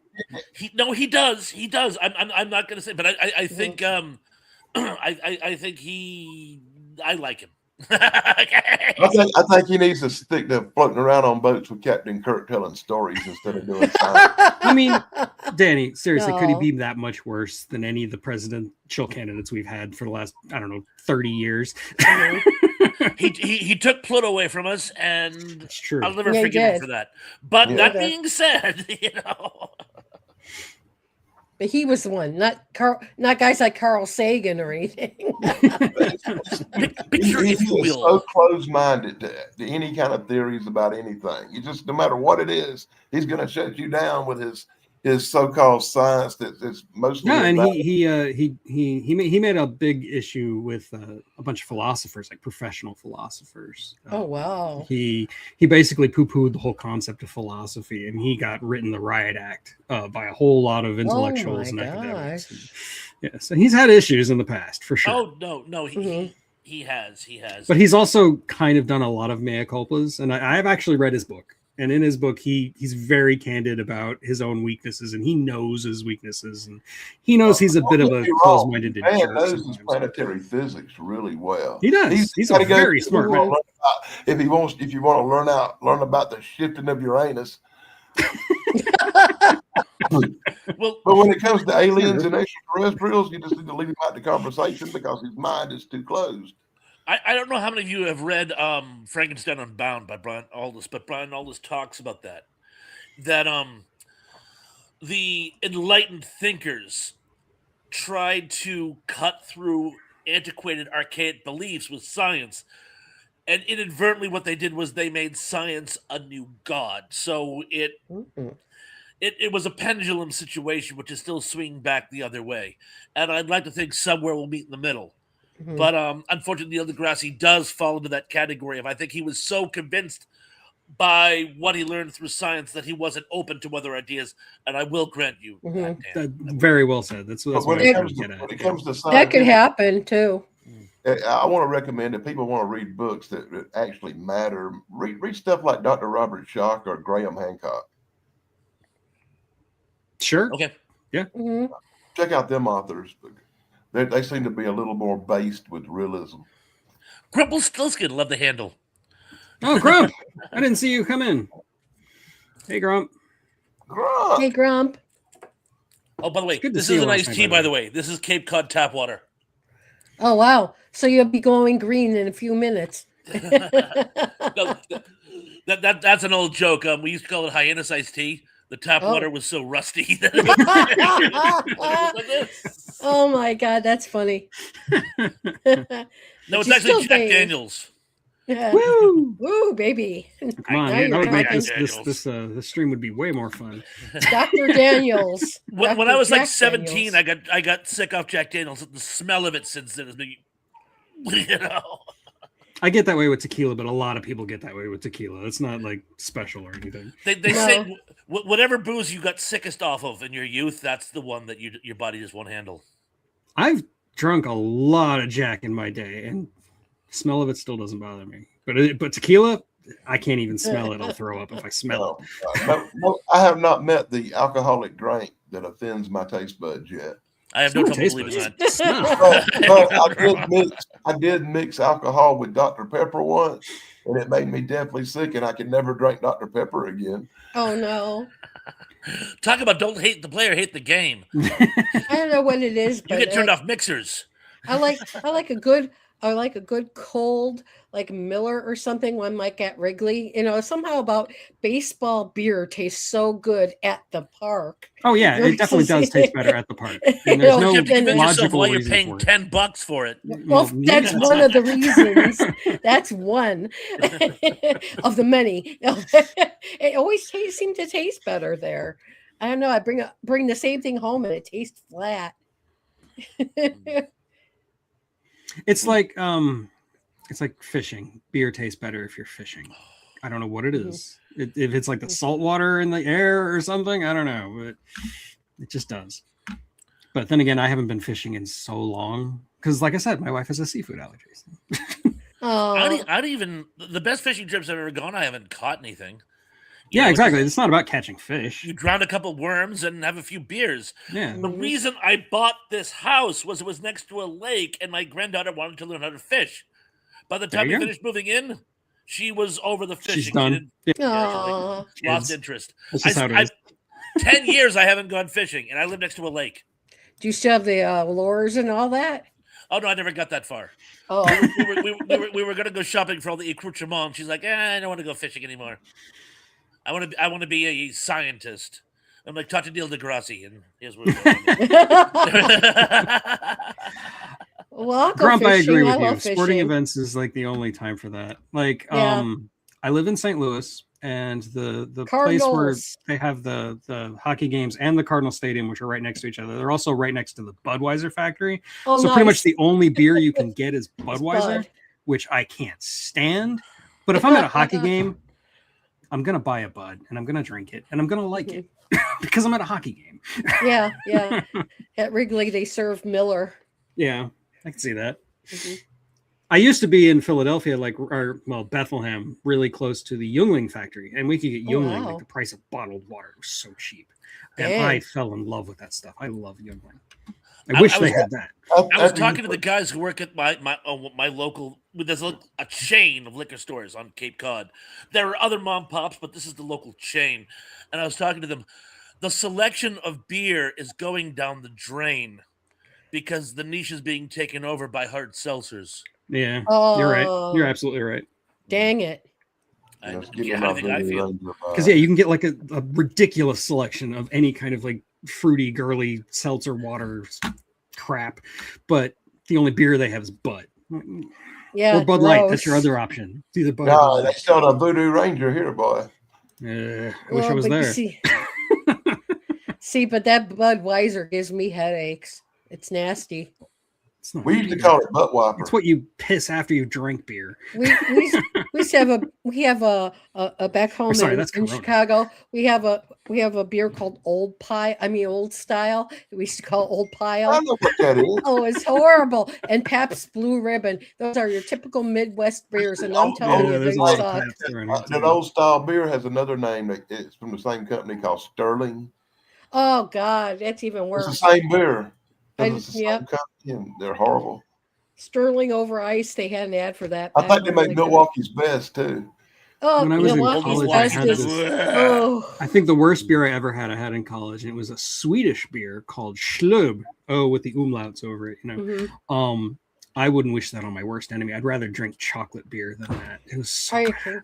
He does. He does. I'm not going to say, but I think I think I like him. I think he needs to stick to floating around on boats with Captain Kirk telling stories instead of doing science. I mean, Danny, seriously, could he No. be that much worse than any of the presidential candidates we've had for the last, 30 years? He took Pluto away from us, and It's true. I'll never Yeah, he forgive him did. for that. But Yeah. that being said, But he was the one, not guys like Carl Sagan or anything. picture, He if you is will. so close-minded to any kind of theories about anything. He just, no matter what it is, he's going to shut you down with his so-called science that's mostly. No, and he made a big issue with a bunch of philosophers, like professional philosophers. Oh wow. He basically poo-pooed the whole concept of philosophy, and he got written the riot act by a whole lot of intellectuals and academics. And, yeah, so he's had issues in the past for sure. Oh no, he has. But he's also kind of done a lot of mea culpas, and I have actually read his book. And in his book, he's very candid about his own weaknesses, and he knows his weaknesses, and he knows he's a bit of a closed-minded Man jerk knows his sometimes. planetary physics really well. He does. He's a gotta go very to smart school man. and learn about- if you want to learn about the shifting of Uranus. Well, But when it comes to aliens and extraterrestrials, you just need to leave him out the conversation because his mind is too closed. I don't know how many of you have read Frankenstein Unbound by Brian Aldiss, but Brian Aldiss talks about that the enlightened thinkers tried to cut through antiquated, archaic beliefs with science, and inadvertently what they did was they made science a new god. So it was a pendulum situation, which is still swinging back the other way. And I'd like to think somewhere we'll meet in the middle. But unfortunately, Neil deGrasse does fall into that category of, I think he was so convinced by what he learned through science that he wasn't open to other ideas. And I will grant you that, Dan. Very well said. That's But what when I it was comes trying to to, when get it at. comes to That science, could happen too. I want to recommend that people want to read books that actually matter. Read stuff like Dr. Robert Schoch or Graham Hancock. Sure. Okay. Mhm. Check out them authors. They seem to be a little more based with realism. Grumble Stillskin, love the handle. Oh, Grump! I didn't see you come in. Hey, Grump. Grump. Hey Grump. Oh, by the way, good to this see is you an last iced night, tea, by by the the way. This is Cape Cod tap water. Oh wow. So you'll be going green in a few minutes. No, that's an old joke. We used to call it hyannis iced tea. The tap Oh. water was so rusty. Oh my God, that's funny. No, it's You actually still Jack bathe. Daniels. Yeah. Woo! Woo, baby. Come on, Now man, you're that would make talking. this stream would be way more fun. Dr. Daniels. When I Dr. was like Jack 17, Daniels. I got sick off Jack Daniels. The smell of it since then has been, you know. I get that way with tequila, but a lot of people get that way with tequila. It's not like special or anything. They No. say whatever booze you got sickest off of in your youth, that's the one that your body just won't handle. I've drunk a lot of Jack in my day, and the smell of it still doesn't bother me. But tequila, I can't even smell it. I'll throw up if I smell it. No, I have not met the alcoholic drink that offends my taste buds yet. I have It's no not trouble taste believing buds. that. Smell. But I did mix alcohol with Dr. Pepper once, and it made me deathly sick, and I could never drink Dr. Pepper again. Oh no. Talk about don't hate the player, hate the game. I don't know what it is, You but get turned off mixers. I like a good cold like Miller or something when like at Wrigley. You know, somehow about baseball beer tastes so good at the park. Oh yeah, it definitely does taste better at the park. And there's You know, no You have to convince yourself logical why you're reason paying for it. $10 for it. Well, that's one of the reasons. That's one of the many. It always seemed to taste better there. I don't know. I bring the same thing home and it tastes flat. It's like fishing. Beer tastes better if you're fishing. I don't know what it is. If it's like the salt water in the air or something, I don't know, but it just does. But then again, I haven't been fishing in so long because, like I said, my wife has a seafood allergy. Oh, I don't even the best fishing trips I've ever gone. I haven't caught anything. You Yeah, know, exactly. It's not about catching fish. You drown a couple worms and have a few beers. Yeah. The reason I bought this house was it was next to a lake, and my granddaughter wanted to learn how to fish. By the There time you we go. finished moving in, she was over the fishing. She's done. Yeah. Aw. She lost Kids. interest. That's just how it is. 10 years I haven't gone fishing, and I live next to a lake. Do you still have the lures and all that? Oh no, I never got that far. Oh, We were gonna go shopping for all the accoutrements. She's like, I don't want to go fishing anymore. I want to be a scientist. I'm like, talk to Neil deGrasse, and here's what we're going. well, I'll go Grump, I fishing. agree with you. love Sporting fishing. events is like the only time for that. Like, Yeah. I live in St. Louis, and the place where Cardinals. they have the hockey games and the Cardinal Stadium, which are right next to each other. They're also right next to the Budweiser factory. Oh, So pretty much nice. the only beer you can get is Budweiser, Bud. which I can't stand. But if I'm at a hockey game, I'm gonna buy a Bud and I'm gonna drink it and I'm gonna like it because I'm at a hockey game. Yeah, yeah. At Wrigley, they serve Miller. Yeah, I can see that. Mhm. I used to be in Philadelphia, Bethlehem, really close to the Youngling factory, and we could get Oh, Youngling wow. like the price of bottled water. It was so cheap, and Dang. I fell in love with that stuff. I love Youngling. I I wish was- they had that. I was talking to the guys who work at my local. There's a chain of liquor stores on Cape Cod. There are other mom pops, but this is the local chain. And I was talking to them. The selection of beer is going down the drain because the niche is being taken over by hard seltzers. Yeah, Oh, you're right. You're absolutely right. Dang it. And Let's get yeah, them how out do you think I there, feel? Ranger, Because you can get like a ridiculous selection of any kind of like fruity, girly seltzer water crap, but the only beer they have is Bud. Yeah. Or Bud Light. That's your gross. other option. It's either Bud or No, Bud they Light. still a Voodoo Ranger here, boy. I wish I Well, was but you there. See, but that Budweiser gives me headaches. It's nasty. It's not We used to beer. call it butt wiper. It's what you piss after you drink beer. We used to have a back home sorry, that's in Corona. Chicago. We have a beer called Old Style. We used to call Old I Pile. know what that is. Oh, it's horrible. And Pabst Blue Ribbon. Those are your typical Midwest beers, and I'm telling you, there's they a lot of suck. Pabst around here, That too. old style beer has another name. It's from the same company called Sterling. Oh God, that's even It's worse. the same beer. I- It's the same yep. company, and they're horrible. Sterling over ice. They had an ad for that. I back think they when make they- Milwaukee's best too. Oh, When I was in Milwaukee's college, I best had is. this- Oh, I think the worst beer I ever had, I had in college, and it was a Swedish beer called Schlub. Oh, with the umlauts over it, you know. mhm. I wouldn't wish that on my worst enemy. I'd rather drink chocolate beer than that. It was so I good. think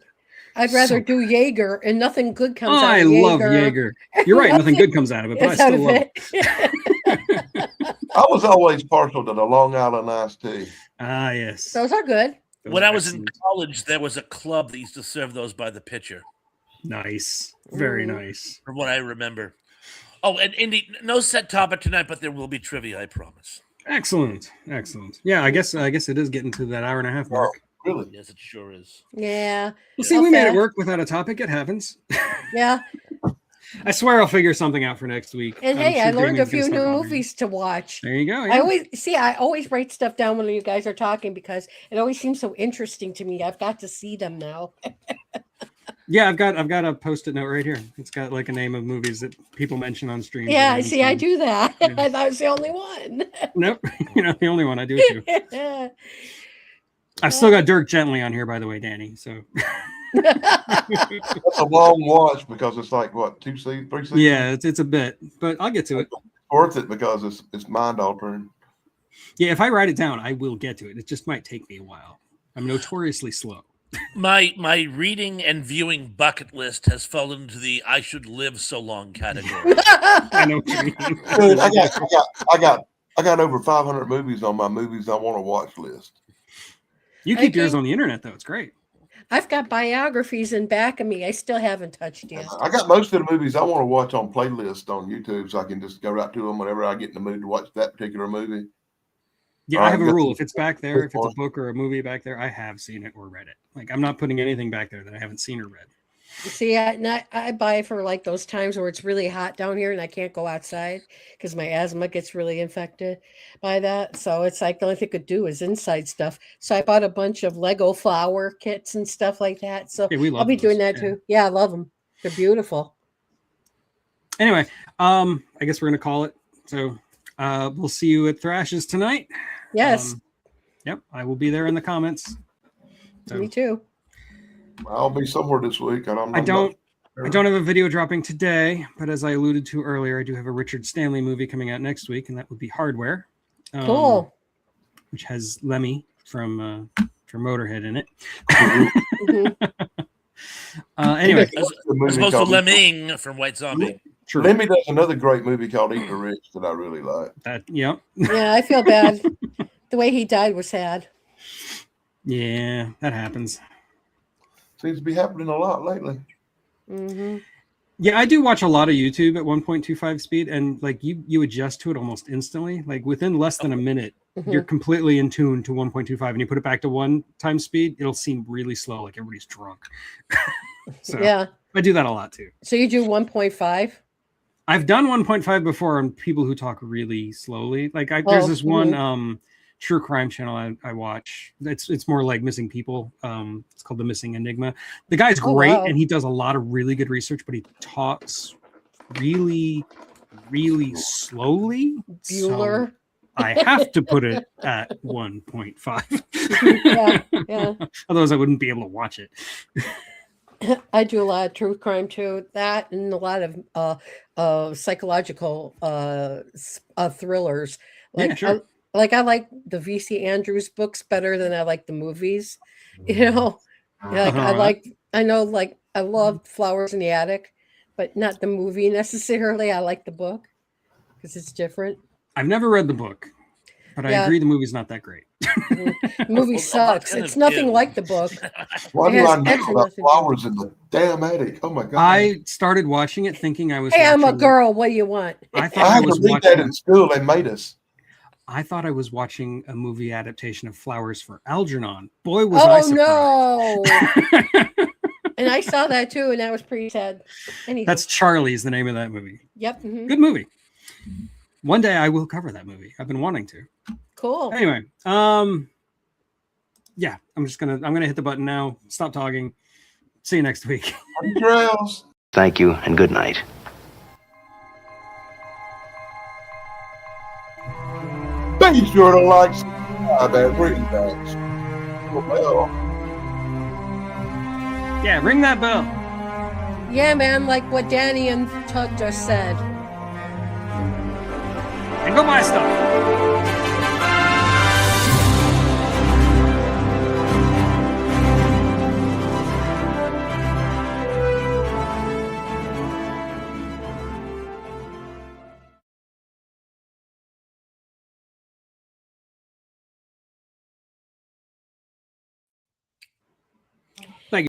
I'd rather do Jaeger, and nothing good comes out I of Jaeger. love Jaeger. You're right. Nothing good comes out of it, but I It's out still of love it. it. I was always partial to the Long Island iced tea. Ah, yes. Those are good. Those When are I was in excellent. college, there was a club that used to serve those by the pitcher, Nice. Very Mm. nice. from what I remember. Oh, and Indy, no set topic tonight, but there will be trivia, I promise. Excellent. Excellent. Yeah, I guess it is getting to that hour and a half mark. Really? Yes, it sure is. Yeah. Well, see, How we made it fast? work without a topic. It happens. Yeah. I swear I'll figure something out for next week. And I'm hey, I sure learned a Damien's gonna few start new bothering me. movies to watch. There you go. I Yeah. always write stuff down when you guys are talking because it always seems so interesting to me. I've got to see them now. Yeah, I've got a post-it note right here. It's got like a name of movies that people mention on stream. Yeah, see, I do that. Yeah. I was the only one. Nope. You're not the only one. I do it too. I've still got Dirk Gently on here, by the way, Danny. So That's a long watch because it's like what, 2 seasons, 3 seasons? yeah, it's a bit, but I'll get to it. Worth it because it's mind altering. Yeah, if I write it down, I will get to it. It just might take me a while. I'm notoriously slow. My reading and viewing bucket list has fallen into the "I should live so long" category. I know what you mean. Dude, I got over 500 movies on my movies I want to watch list. You I keep yours think- on the internet, though. It's great. I've got biographies in back of me. I still haven't touched yet. I got most of the movies I want to watch on playlist on YouTube, so I can just go right to them whenever I get in the mood to watch that particular movie. Yeah, All I right, have a good. rule. If it's back there, if it's a Good book or a movie back there, I have seen it or read it. Like, I'm not putting anything back there that I haven't seen or read. You see, I buy for like those times where it's really hot down here and I can't go outside because my asthma gets really infected by that. So it's like the only thing I could do is inside stuff. So I bought a bunch of Lego flower kits and stuff like that. So Yeah, we love I'll be doing those. that Yeah. too. Yeah, I love them. They're beautiful. Anyway, I guess we're gonna call it. So we'll see you at Thrashes tonight. Yes, Yep, I will be there in the comments. So me too. I'll be somewhere this week, and I don't have a video dropping today, but as I alluded to earlier, I do have a Richard Stanley movie coming out next week, and that would be Hardware. Cool. Which has Lemmy from Motorhead in it. Mhm. Anyway, As opposed to Lemming from White Zombie. true. Lemmy does another great movie called Eat the Rich that I really like. Yeah, Yeah, I feel bad. The way he died was sad. yeah, that happens. Seems to be happening a lot lately. Hmm. Yeah, I do watch a lot of YouTube at 1.25 speed, and like you adjust to it almost instantly. Like within less than a minute, you're completely in tune to 1.25, and you put it back to 1 times speed, it'll seem really slow, like everybody's drunk. So Yeah. I do that a lot too. So you do 1.5? I've done 1.5 before on people who talk really slowly. Like there's this one true crime channel I watch. It's more like missing people. It's called The Missing Enigma. The guy's great, wow. and he does a lot of really good research, but he talks really, really slowly. So Bueller. I have to put it at 1.5. Yeah, yeah. Otherwise, I wouldn't be able to watch it. I do a lot of true crime too. That and a lot of psychological thrillers. Like Yeah, sure. I like the VC Andrews books better than I like the movies. You know, like I love Flowers in the Attic, but not the movie necessarily. I like the book because it's different. I've never read the book, but I Yeah. agree the movie's not that great. The movie Well, sucks. kind It's of nothing do. like the book. Why It do has I know absolutely about nothing to do. flowers in the damn attic? Oh my god! I started watching it thinking I was. Hey, I'm a watching- girl. What do you want? I thought I I had to was read that watching. in school. They made us. I thought I was watching a movie adaptation of Flowers for Algernon. Boy, was I Oh surprised! no! And I saw that too, and that was pretty sad. Anyway, That's Charlie's the name of that movie. yep. Mhm. Good movie. One day I will cover that movie. I've been wanting to. Cool. Anyway, yeah, I'm gonna hit the button now. Stop talking. See you next week. Happy trails. Thank you and good night. Be sure to like, subscribe, and ring that bell. Yeah, ring that bell. Yeah, man, like what Danny and Tug just said. And go buy stuff.